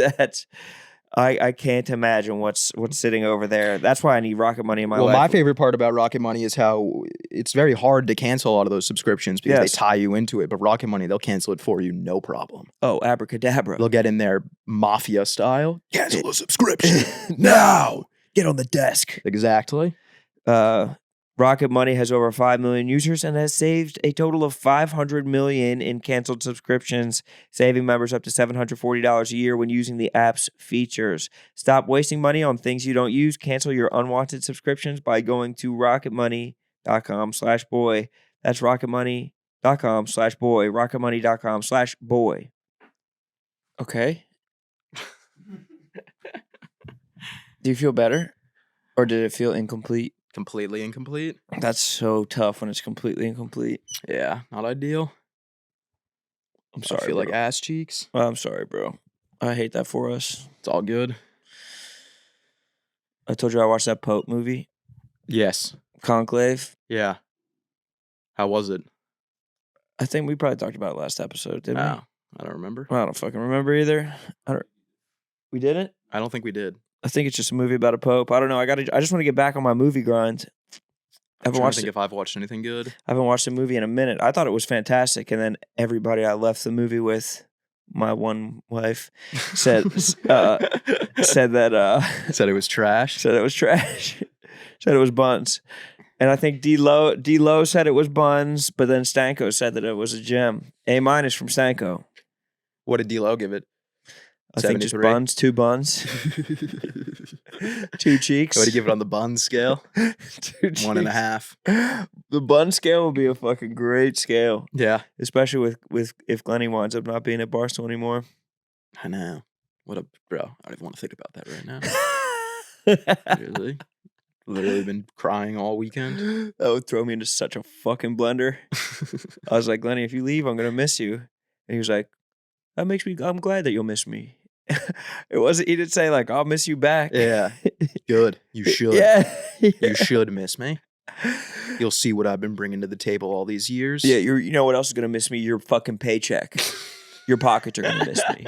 I can't imagine what's sitting over there. That's why I need Rocket Money in my life. Well, my favorite part about Rocket Money is how it's very hard to cancel a lot of those subscriptions because they tie you into it. But Rocket Money, they'll cancel it for you, no problem. Oh, abracadabra. They'll get in there mafia style. Cancel the subscription now. Get on the desk. Exactly. Rocket Money has over 5 million users and has saved a total of $500 million in canceled subscriptions, saving members up to $740 a year when using the app's features. Stop wasting money on things you don't use. Cancel your unwanted subscriptions by going to rocketmoney.com/boy. That's rocketmoney.com/boy. rocketmoney.com/boy. Okay. Do you feel better? Or did it feel incomplete? Completely incomplete. That's so tough when it's completely incomplete. Yeah, not ideal. I'm sorry, I feel bro. like ass cheeks. I'm sorry, bro. I hate that for us. It's all good. I told you I watched that Pope movie. Yes. Conclave. Yeah. How was it? I think we probably talked about it last episode, didn't we? I don't remember. I don't fucking remember either. We didn't? I don't think we did. I think it's just a movie about a pope. I don't know. I just want to get back on my movie grind. I'm trying to think if I've watched anything good. I haven't watched a movie in a minute. I thought it was fantastic, and then everybody I left the movie with, my one wife, said that said it was trash. Said it was trash. Said it was buns. And I think D-Lo said it was buns, but then Stanko said that it was a gem. A- from Stanko. What did D-Lo give it? I think just buns, 2 buns. 2 cheeks. What do you give it on the bun scale? 2 cheeks. 1.5. The bun scale would be a fucking great scale. Yeah. Especially with if Glennie winds up not being at Barstool anymore. I know. What a bro. I don't even want to think about that right now. Literally been crying all weekend. That would throw me into such a fucking blender. I was like, Glennie, if you leave, I'm gonna miss you. And he was like, I'm glad that you'll miss me. He didn't say like, I'll miss you back. Yeah. Good. You should. Yeah. You should miss me. You'll see what I've been bringing to the table all these years. Yeah, you know what else is gonna miss me? Your fucking paycheck. Your pockets are gonna miss me.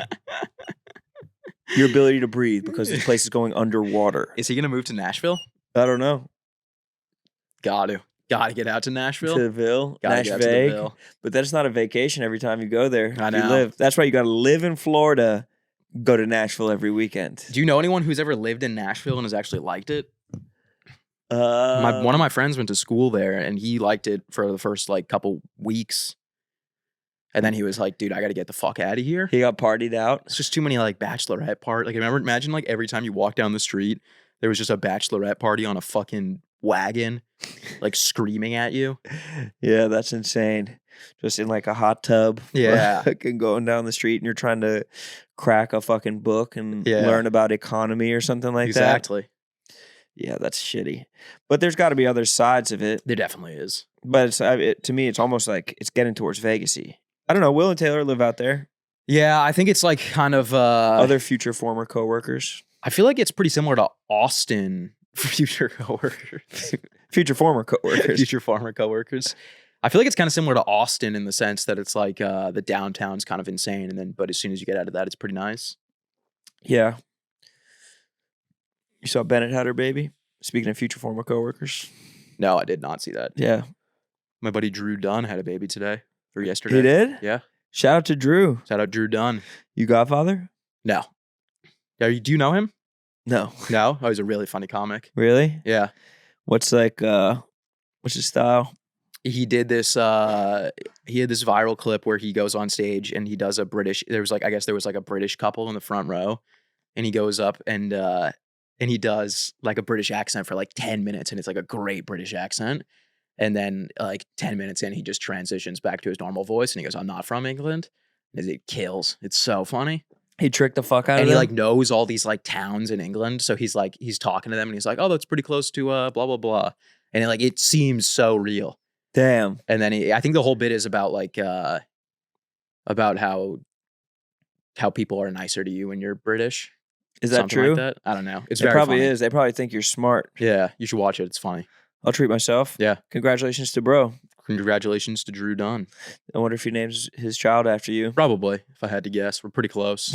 Your ability to breathe because this place is going underwater. Is he gonna move to Nashville? I don't know. Gotta get out to Nashville. To the Ville. Nashville. But that's not a vacation every time you go there. I know. You live. That's why you gotta live in Florida, go to Nashville every weekend. Do you know anyone who's ever lived in Nashville and has actually liked it? One of my friends went to school there and he liked it for the first like couple weeks. And then he was like, dude, I got to get the fuck out of here. He got partied out. It's just too many like bachelorette parties. Like imagine like every time you walk down the street, there was just a bachelorette party on a fucking wagon, like screaming at you. Yeah, that's insane. Just in like a hot tub. Yeah. Fucking going down the street and you're trying to crack a fucking book and learn about economy or something like that. Exactly. Yeah, that's shitty. But there's got to be other sides of it. There definitely is. But to me, it's almost like it's getting towards Vegas-y. I don't know. Will and Taylor live out there? Yeah, I think it's like kind of other future former coworkers. I feel like it's pretty similar to Austin future coworkers. Future former coworkers. Future former coworkers. I feel like it's kind of similar to Austin in the sense that it's like the downtown's kind of insane, but as soon as you get out of that, it's pretty nice. Yeah. You saw Bennett had her baby? Speaking of future former coworkers. No, I did not see that. Yeah. My buddy Drew Dunn had a baby today. Or yesterday. He did? Yeah. Shout out to Drew. Shout out Drew Dunn. You Godfather? No. Do you know him? No. No? Oh, he's a really funny comic. Really? Yeah. What's his style? He did this he had this viral clip where he goes on stage and he does a British there was like a British couple in the front row and he goes up and he does like a British accent for like 10 minutes and it's like a great British accent. And then like 10 minutes in, he just transitions back to his normal voice and he goes, I'm not from England. And it kills. It's so funny. He tricked the fuck out of them. And he like knows all these like towns in England. So he's talking to them and he's like, oh, that's pretty close to blah, blah, blah. And it seems so real. Damn. And then I think the whole bit is about like, about how people are nicer to you when you're British. Is that true? Like that. I don't know. It probably is. They probably think you're smart. Yeah. You should watch it. It's funny. I'll treat myself. Yeah. Congratulations to bro. Congratulations to Drew Dunn. I wonder if he names his child after you. Probably, if I had to guess. We're pretty close.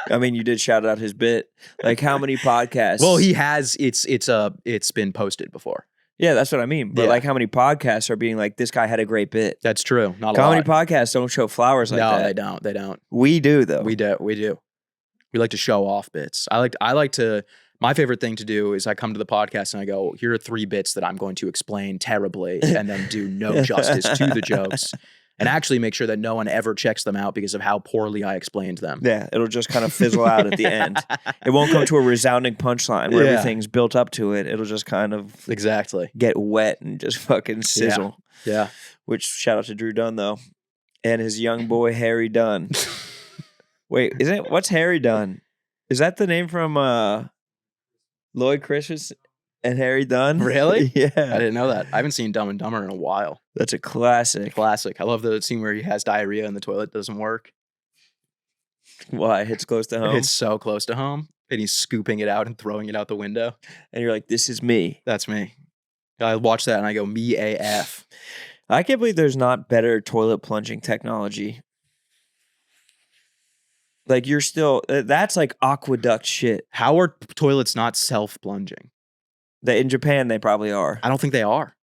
I mean, you did shout out his bit. Like how many podcasts? Well, he has. It's been posted before. Yeah, that's what I mean. But like how many podcasts are being like, this guy had a great bit. That's true. Not a lot. Comedy podcasts don't show flowers like that. No, they don't. We do though. We do. We like to show off bits. I like to. My favorite thing to do is I come to the podcast and I go, here are 3 bits that I'm going to explain terribly and then do no justice to the jokes and actually make sure that no one ever checks them out because of how poorly I explained them. Yeah, it'll just kind of fizzle out at the end. It won't come to a resounding punchline where everything's built up to it. It'll just kind of exactly get wet and just fucking sizzle. Yeah. Which shout out to Drew Dunn though. and his young boy Harry Dunn. Wait, what's Harry Dunn? Is that the name from Lloyd Christmas and Harry Dunn? Really? Yeah. I didn't know that. I haven't seen Dumb and Dumber in a while. That's a classic. Classic. I love the scene where he has diarrhea and the toilet doesn't work. Why? It's close to home. It's so close to home. And he's scooping it out and throwing it out the window. And you're like, this is me. That's me. I watch that and I go, me AF. I can't believe there's not better toilet plunging technology. Like you're still, that's like aqueduct shit. How are toilets not self-plunging? In Japan, they probably are. I don't think they are.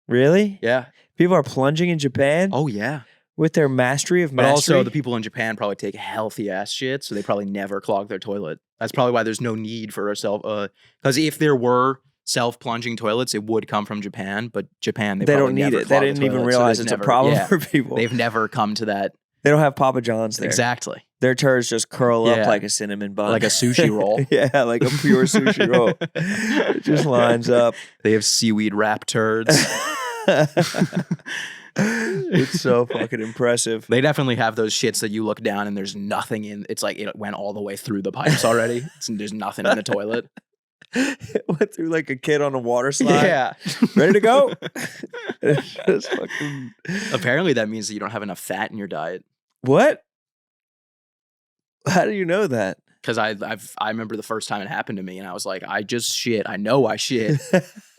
Really? Yeah. People are plunging in Japan? Oh, yeah. With their mastery of But mastery? also, the people in Japan probably take healthy ass shit, so they probably never clog their toilet. That's probably why there's no need for a because if there were self-plunging toilets, it would come from Japan, but Japan, they don't need it. They didn't even realize it's a problem for people. They've never come to that. They don't have Papa John's there. Exactly. Their turds just curl up like a cinnamon bun. Like a sushi roll. Yeah, like a pure sushi roll. It just lines up. They have seaweed wrap turds. It's so fucking impressive. They definitely have those shits that you look down and there's nothing in. It's like it went all the way through the pipes already. There's nothing in the toilet. It went through like a kid on a water slide. Yeah. Ready to go? It's just fucking... Apparently that means that you don't have enough fat in your diet. What? How do you know that? Because I remember the first time it happened to me and I was like, I just shit. I know I shit.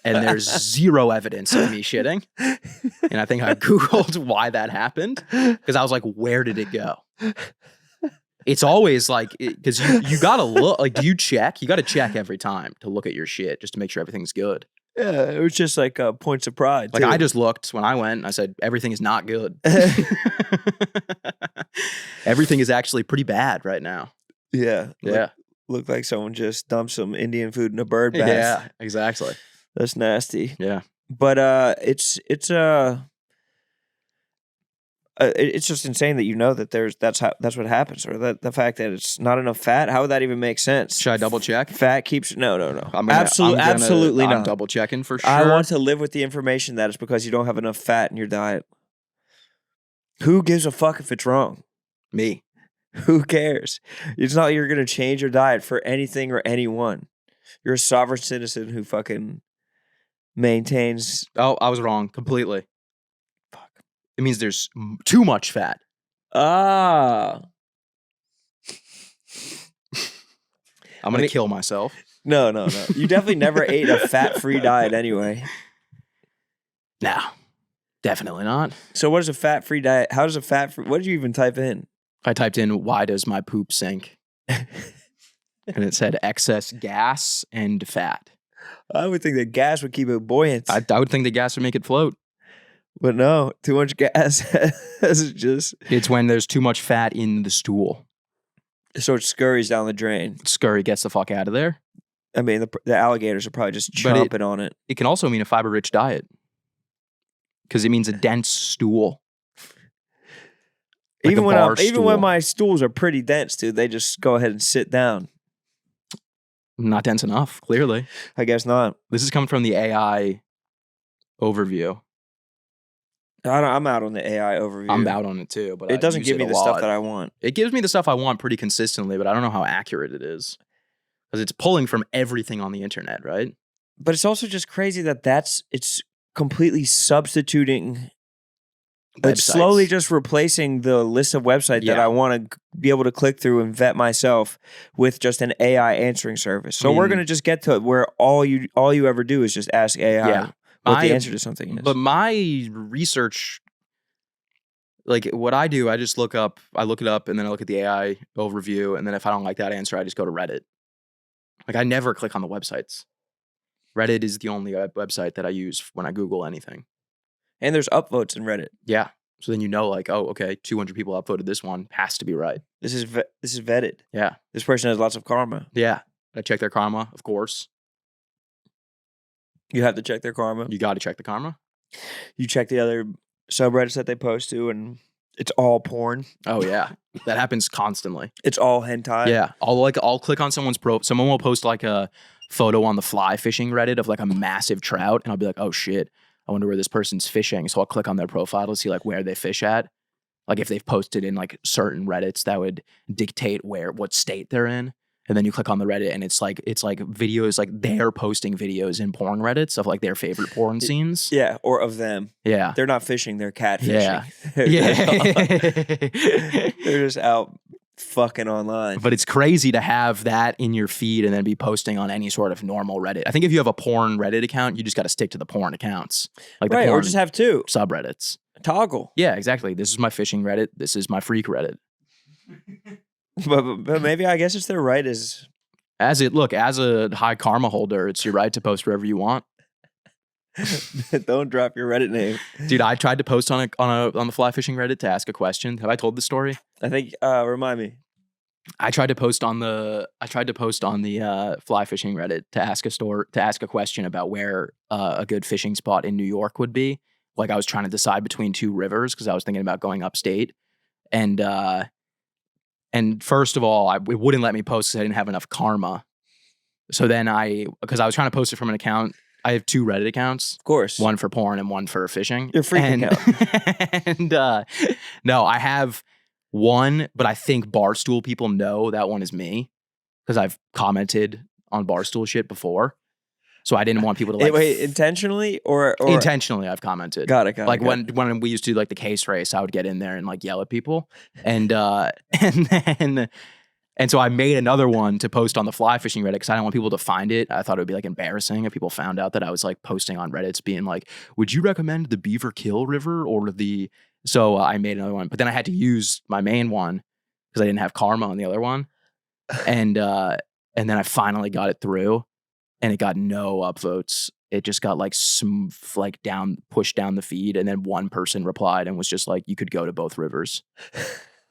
And there's zero evidence of me shitting. And I think I Googled why that happened. Because I was like, where did it go? It's always like, because you got to look, like, do you check? You got to check every time to look at your shit just to make sure everything's good. Yeah, it was just like points of pride. Like, too. I just looked when I went and I said, everything is not good. Everything is actually pretty bad right now. Yeah. Yeah. Looked like someone just dumped some Indian food in a bird bath. Yeah, exactly. That's nasty. Yeah. But it's just insane that you know that that's what happens, or that the fact that it's not enough fat. How would that even make sense? Should I double check? Fat keeps no. Absolutely not. I'm double checking for sure. I want to live with the information that it's because you don't have enough fat in your diet. Who gives a fuck if it's wrong? Me. Who cares? It's not like you're gonna change your diet for anything or anyone. You're a sovereign citizen who fucking maintains. Oh, I was wrong completely. Fuck. It means there's too much fat. Ah. I'm going to kill myself. No. You definitely never ate a fat-free diet anyway. No, definitely not. So what is a fat-free diet? How does a fat-free... What did you even type in? I typed in, why does my poop sink? And it said excess gas and fat. I would think that gas would keep it buoyant. I would think the gas would make it float. But no, too much gas has just... It's when there's too much fat in the stool. So it scurries down the drain. Scurry gets the fuck out of there. I mean, the alligators are probably just chomping on it. It can also mean a fiber-rich diet. Because it means a dense stool. Like even when my stools are pretty dense, dude, they just go ahead and sit down. Not dense enough, clearly. I guess not. This is coming from the AI overview. I'm out on the AI overview. I'm out on it too, but it doesn't give me the stuff that I want. It gives me the stuff I want pretty consistently, but I don't know how accurate it is. Because it's pulling from everything on the internet, right? But it's also just crazy that it's completely substituting. Websites. It's slowly just replacing the list of websites that I want to be able to click through and vet myself with just an AI answering service. So we're going to just get to it where all you ever do is just ask AI what the answer to something is. But my research, like what I do, I look it up and then I look at the AI overview. And then if I don't like that answer, I just go to Reddit. Like I never click on the websites. Reddit is the only website that I use when I Google anything. And there's upvotes in Reddit. Yeah. So then you know, like, oh, okay, 200 people upvoted this one. Has to be right. This is vetted. Yeah. This person has lots of karma. Yeah. I check their karma, of course. You have to check their karma. You got to check the karma. You check the other subreddits that they post to, and it's all porn. Oh yeah, that happens constantly. It's all hentai. Yeah. I'll click on someone's someone will post like a photo on the fly fishing Reddit of like a massive trout, and I'll be like, oh shit. I wonder where this person's fishing. So I'll click on their profile to see like where they fish at. Like if they've posted in like certain Reddits that would dictate what state they're in. And then you click on the Reddit and it's like videos, like they're posting videos in porn Reddits of like their favorite porn scenes. Yeah, or of them. Yeah. They're not fishing, they're catfishing. Yeah. They're just out fucking online. But it's crazy to have that in your feed and then be posting on any sort of normal Reddit. I think if you have a porn Reddit account, you just got to stick to the porn accounts. Like right, or just have two subreddits. Toggle. Yeah, exactly. This is my fishing Reddit. This is my freak Reddit. But maybe I guess it's their right as a high karma holder, it's your right to post wherever you want. Don't drop your Reddit name, dude. I tried to post on the fly fishing Reddit to ask a question. Have I told the story? I think. Remind me. I tried to post on the fly fishing Reddit to ask a question about where a good fishing spot in New York would be. Like I was trying to decide between two rivers because I was thinking about going upstate, and first of all, it wouldn't let me post because I didn't have enough karma. So then because I was trying to post it from an account. I have two Reddit accounts. Of course. One for porn and one for fishing. Your freak account. And no, I have one, but I think Barstool people know that one is me because I've commented on Barstool shit before. So I didn't want people to like... Wait, intentionally or... Intentionally, I've commented. Got it. Like when we used to do like the case race, I would get in there and like yell at people. And so I made another one to post on the fly fishing Reddit because I didn't want people to find it. I thought it would be like embarrassing if people found out that I was like posting on Reddits being like, would you recommend the Beaver Kill River or the... So I made another one, but then I had to use my main one because I didn't have karma on the other one. And then I finally got it through and it got no upvotes. It just got like pushed down the feed. And then one person replied and was just like, you could go to both rivers.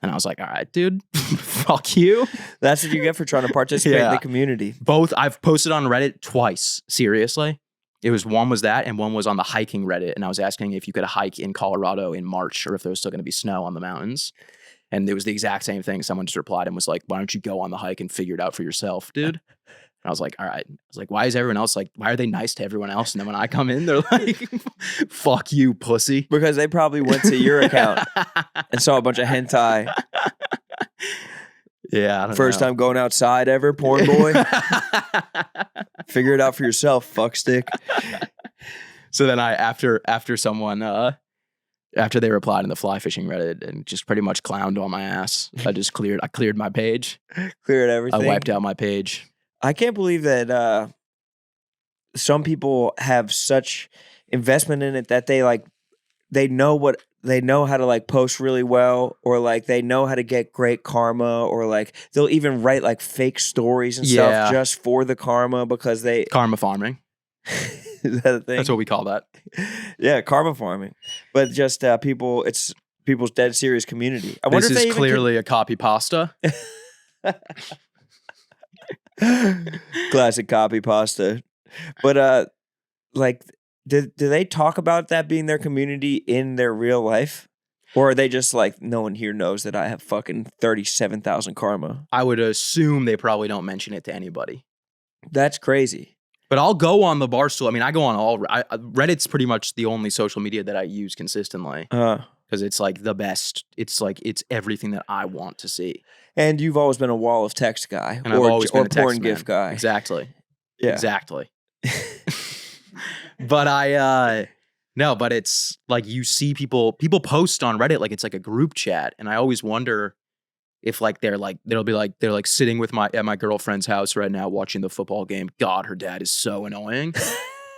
And I was like, all right, dude, fuck you. That's what you get for trying to participate in the community. Both. I've posted on Reddit twice. Seriously. One was that and one was on the hiking Reddit. And I was asking if you could hike in Colorado in March or if there was still going to be snow on the mountains. And it was the exact same thing. Someone just replied and was like, why don't you go on the hike and figure it out for yourself, dude? And I was like, all right. I was like, why is everyone else like, why are they nice to everyone else? And then when I come in, they're like, fuck you, pussy. Because they probably went to your account and saw a bunch of hentai. Yeah. I don't First know. time going outside ever, porn boy. Figure it out for yourself, fuckstick. So then after they replied in the fly fishing Reddit and just pretty much clowned on my ass, I cleared my page. Cleared everything. I wiped out my page. I can't believe that some people have such investment in it that they know how to like post really well, or like they know how to get great karma, or like they'll even write like fake stories and stuff just for the karma because they karma farming. Is that a thing? That's what we call that. Yeah, karma farming. But just it's people's dead serious community. I wonder this if they is clearly a copy pasta. Classic copy pasta. But like do they talk about that being their community in their real life? Or are they just like, no one here knows that I have fucking 37,000 karma? I would assume they probably don't mention it to anybody. That's crazy. But I'll go on the Barstool. I mean, I go on Reddit's pretty much the only social media that I use consistently. Because it's like the best. It's like, it's everything that I want to see. And you've always been a wall of text guy. And I've always been a text porn man. GIF guy. Exactly. Yeah. Exactly. But no, but it's like you see people post on Reddit like it's like a group chat. And I always wonder if like they're sitting at my girlfriend's house right now watching the football game. God, her dad is so annoying.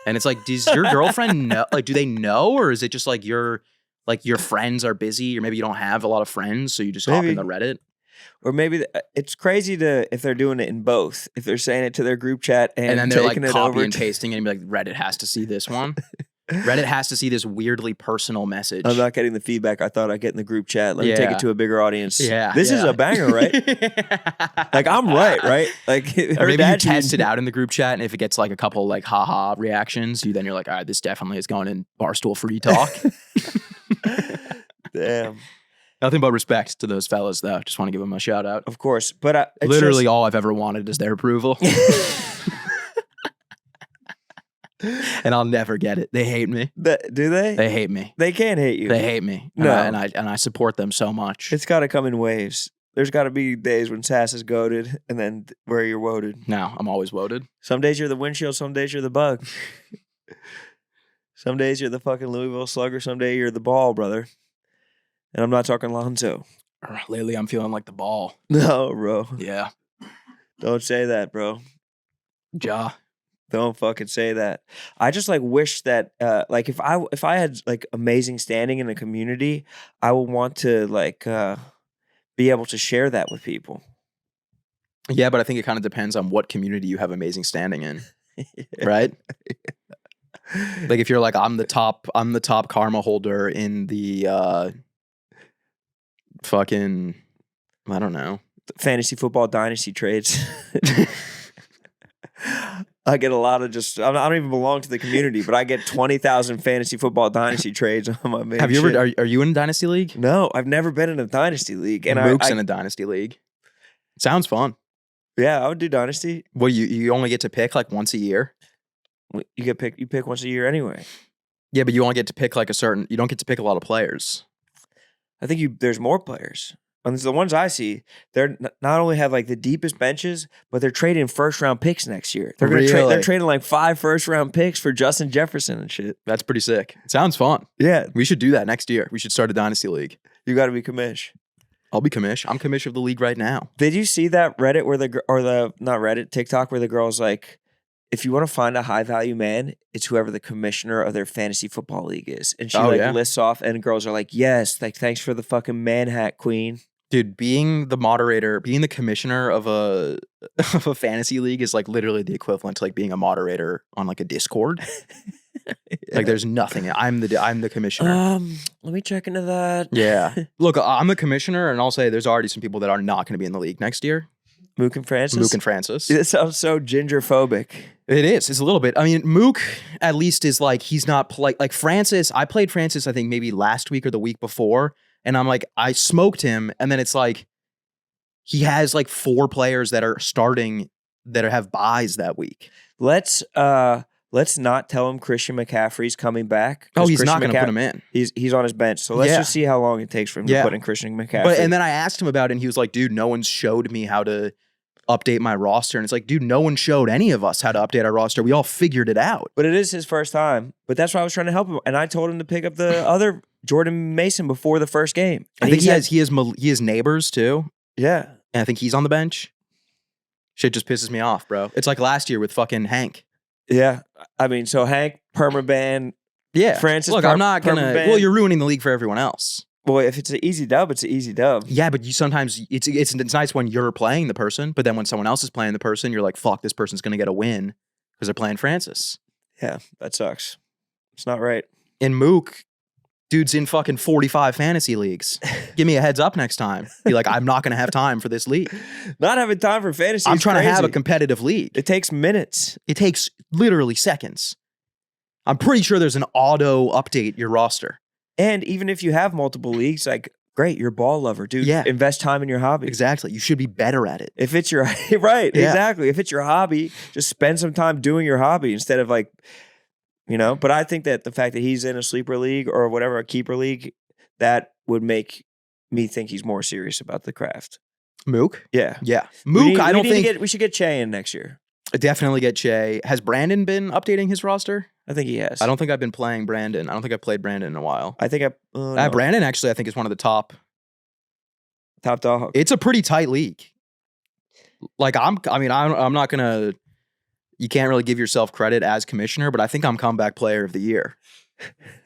And it's like, does your girlfriend know? Like, do they know? Or is it just like your friends are busy, or maybe you don't have a lot of friends, so you just hop in the Reddit? Or maybe it's crazy if they're doing it in both. If they're saying it to their group chat and then they're like taking it copy over and pasting it and be like, Reddit has to see this one. Reddit has to see this weirdly personal message. I'm not getting the feedback I thought I'd get in the group chat. Let me take it to a bigger audience. Yeah, this is a banger, right? Like, I'm right? Like, or maybe you test it out in the group chat, and if it gets like a couple like haha reactions, you're like, all right, this definitely is going in Barstool free talk. Damn. Nothing but respect to those fellas, though. Just want to give them a shout out. Of course, but literally all I've ever wanted is their approval. and I'll never get it. They hate me. Do they? They hate me. They can't hate you. They hate me. No. And I support them so much. It's got to come in waves. There's got to be days when Sass is goated and then where you're woaded. No, I'm always woaded. Some days you're the windshield, some days you're the bug. Some days you're the fucking Louisville Slugger, some day you're the ball, brother. And I'm not talking Lonzo. Lately, I'm feeling like the ball. No, bro. Yeah. Don't say that, bro. Ja. Don't fucking say that. I just like wish that like if I had like amazing standing in a community, I would want to like be able to share that with people. Yeah, but I think it kind of depends on what community you have amazing standing in. Right? Like if you're like, I'm the top karma holder in the fucking, I don't know, fantasy football dynasty trades. I get a lot of just, I don't even belong to the community, but I get 20,000 fantasy football dynasty trades on my main Have you shit. ever, are you in a dynasty league? No, I've never been in a dynasty league. And Mook's in a dynasty league. Sounds fun. Yeah, I would do dynasty. Well, you only get to pick like once a year? You pick once a year anyway. Yeah, but you only get to pick like you don't get to pick a lot of players. I think there's more players. And the ones I see, they're not only have like the deepest benches, but they're trading first-round picks next year. They're gonna they're trading like 5 first-round picks for Justin Jefferson and shit. That's pretty sick. It sounds fun. Yeah, we should do that next year. We should start a dynasty league. You got to be commish. I'll be commish. I'm commish of the league right now. Did you see that Reddit not Reddit, TikTok where the girl's like, if you want to find a high-value man, it's whoever the commissioner of their fantasy football league is. And she lists off, and girls are like, yes, like thanks for the fucking man hat, queen. Dude, being the commissioner of a fantasy league is like literally the equivalent to like being a moderator on like a Discord. Yeah. Like there's nothing. I'm the commissioner. Let me check into that. Yeah. Look, I'm the commissioner, and I'll say there's already some people that are not going to be in the league next year. Mook and Francis? Mook and Francis. It sounds so ginger-phobic. It is. It's a little bit. I mean, Mook at least is like, he's not like Francis. I played Francis, I think maybe last week or the week before. And I'm like, I smoked him. And then it's like, he has like 4 players that are starting that have buys that week. Let's not tell him Christian McCaffrey's coming back. Oh, he's not going to put him in. He's on his bench. So let's just see how long it takes for him to put in Christian McCaffrey. And then I asked him about it, and he was like, dude, no one showed me how to update my roster. And it's like, dude, no one showed any of us how to update our roster. We all figured it out. But it is his first time. But that's why I was trying to help him. And I told him to pick up the other Jordan Mason before the first game. And I think he has neighbors too. Yeah. And I think he's on the bench. Shit just pisses me off, bro. It's like last year with fucking Hank. Yeah. I mean, so Hank, permaban. Yeah. Francis, look, I'm not going to. Well, you're ruining the league for everyone else. Well, if it's an easy dub, it's an easy dub. Yeah, but you sometimes, it's nice when you're playing the person, but then when someone else is playing the person, you're like, fuck, this person's going to get a win because they're playing Francis. Yeah, that sucks. It's not right. In Mook, dude's in fucking 45 fantasy leagues. Give me a heads up next time. Be like, I'm not going to have time for this league. Not having time for fantasy I'm trying to have a competitive league. It takes minutes. It takes literally seconds. I'm pretty sure there's an auto update your roster. And even if you have multiple leagues, like, great, you're a ball lover, dude. Yeah. Invest time in your hobby. Exactly. You should be better at it. If it's your, right, yeah. Exactly. If it's your hobby, just spend some time doing your hobby instead of like, you know. But I think that the fact that he's in a sleeper league or whatever, a keeper league, that would make me think he's more serious about the craft. Mook? Yeah. Yeah. Mook, I don't think. We should get Che in next year. Definitely get Che. Has Brandon been updating his roster? I think he has. I don't think I've been playing Brandon. I don't think I've played Brandon in a while. I think no. Brandon actually, I think, is one of the top dog. It's a pretty tight league. Like I'm not gonna. You can't really give yourself credit as commissioner, but I think I'm comeback player of the year.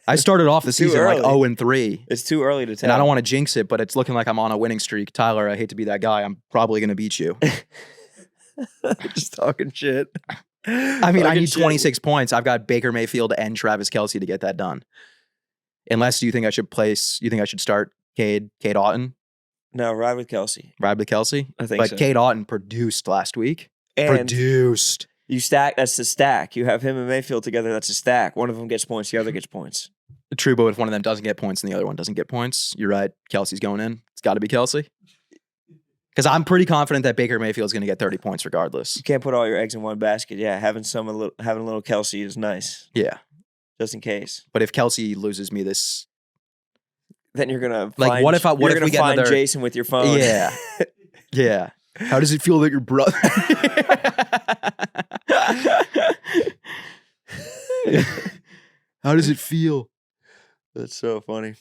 I started off the season like 0-3. It's too early to tell. And I don't want to jinx it, but it's looking like I'm on a winning streak. Tyler, I hate to be that guy. I'm probably gonna beat you. Just talking shit. I mean, I need 26 points. I've got Baker Mayfield and Travis Kelce to get that done. Unless you think I should start Cade Otton? No, ride with Kelce. Ride with Kelce? I think so. But Cade Otton produced last week. And you stack, that's a stack. You have him and Mayfield together, that's a stack. One of them gets points, the other gets points. True, but if one of them doesn't get points and the other one doesn't get points, you're right. Kelce's going in. It's got to be Kelce. Because I'm pretty confident that Baker Mayfield's going to get 30 points regardless. You can't put all your eggs in one basket. Yeah, having a little Kelsey is nice. Yeah. Just in case. But if Kelsey loses me this... Then you're going to like, what if we get find another... Jason with your phone? Yeah. Yeah. How does it feel that your brother... How does it feel? That's so funny.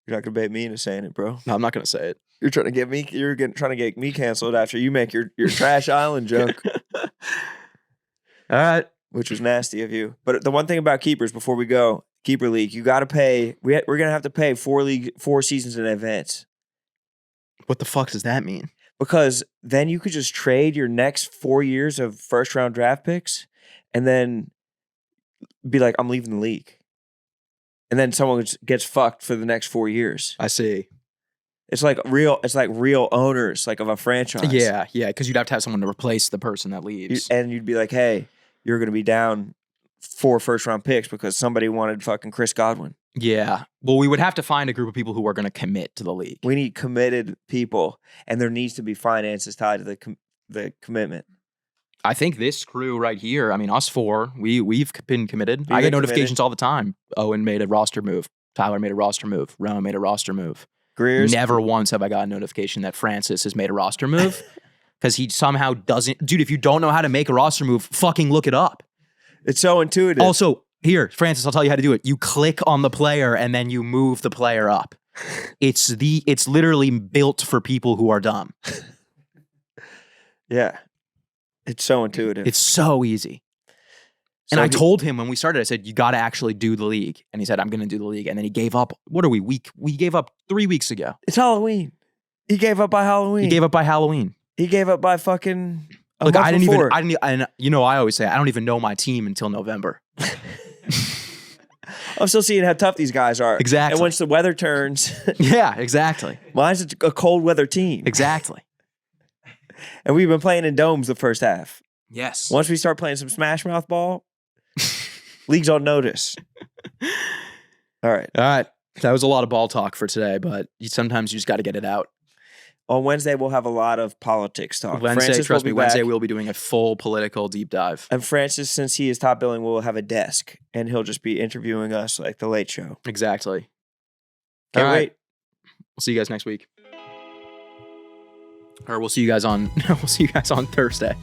You're not gonna bait me into saying it, bro. No, I'm not gonna say it. You're trying to get me. Trying to get me canceled after you make your trash island joke. All right, which was nasty of you. But the one thing about keepers, before we go, keeper league, you got to pay. We're gonna have to pay 4 seasons in advance. What the fuck does that mean? Because then you could just trade your next 4 years of first round draft picks, and then be like, I'm leaving the league. And then someone gets fucked for the next 4 years. I see. It's like real owners, like of a franchise. Yeah, because you'd have to have someone to replace the person that leaves. And you'd be like, hey, you're going to be down 4 first-round picks because somebody wanted fucking Chris Godwin. Yeah. Well, we would have to find a group of people who are going to commit to the league. We need committed people, and there needs to be finances tied to the commitment. I think this crew right here, I mean, us 4, we've been committed. I get notifications all the time. Owen made a roster move. Tyler made a roster move. Rowan made a roster move. Greer's never once have I got a notification that Francis has made a roster move because he somehow doesn't. Dude, if you don't know how to make a roster move, fucking look it up. It's so intuitive. Also, here, Francis, I'll tell you how to do it. You click on the player and then you move the player up. It's literally built for people who are dumb. Yeah. It's so intuitive. It's so easy. And I told him when we started, I said, you got to actually do the league. And he said, I'm going to do the league. And then he gave up. What are we? We gave up 3 weeks ago. It's Halloween. He gave up by Halloween. He gave up by Halloween. He gave up by fucking Look, I didn't and you know, I always say, I don't even know my team until November. I'm still seeing how tough these guys are. Exactly. And once the weather turns. Yeah, exactly. Mine's a cold weather team. Exactly. And we've been playing in domes the first half. Yes. Once we start playing some Smash Mouth ball, league's on notice. All right. That was a lot of ball talk for today, but sometimes you just got to get it out. On Wednesday, we'll have a lot of politics talk. Wednesday we'll be doing a full political deep dive. And Francis, since he is top billing, will have a desk, and he'll just be interviewing us like the Late Show. Exactly. Can't wait. We'll see you guys next week. Or we'll see you guys on Thursday.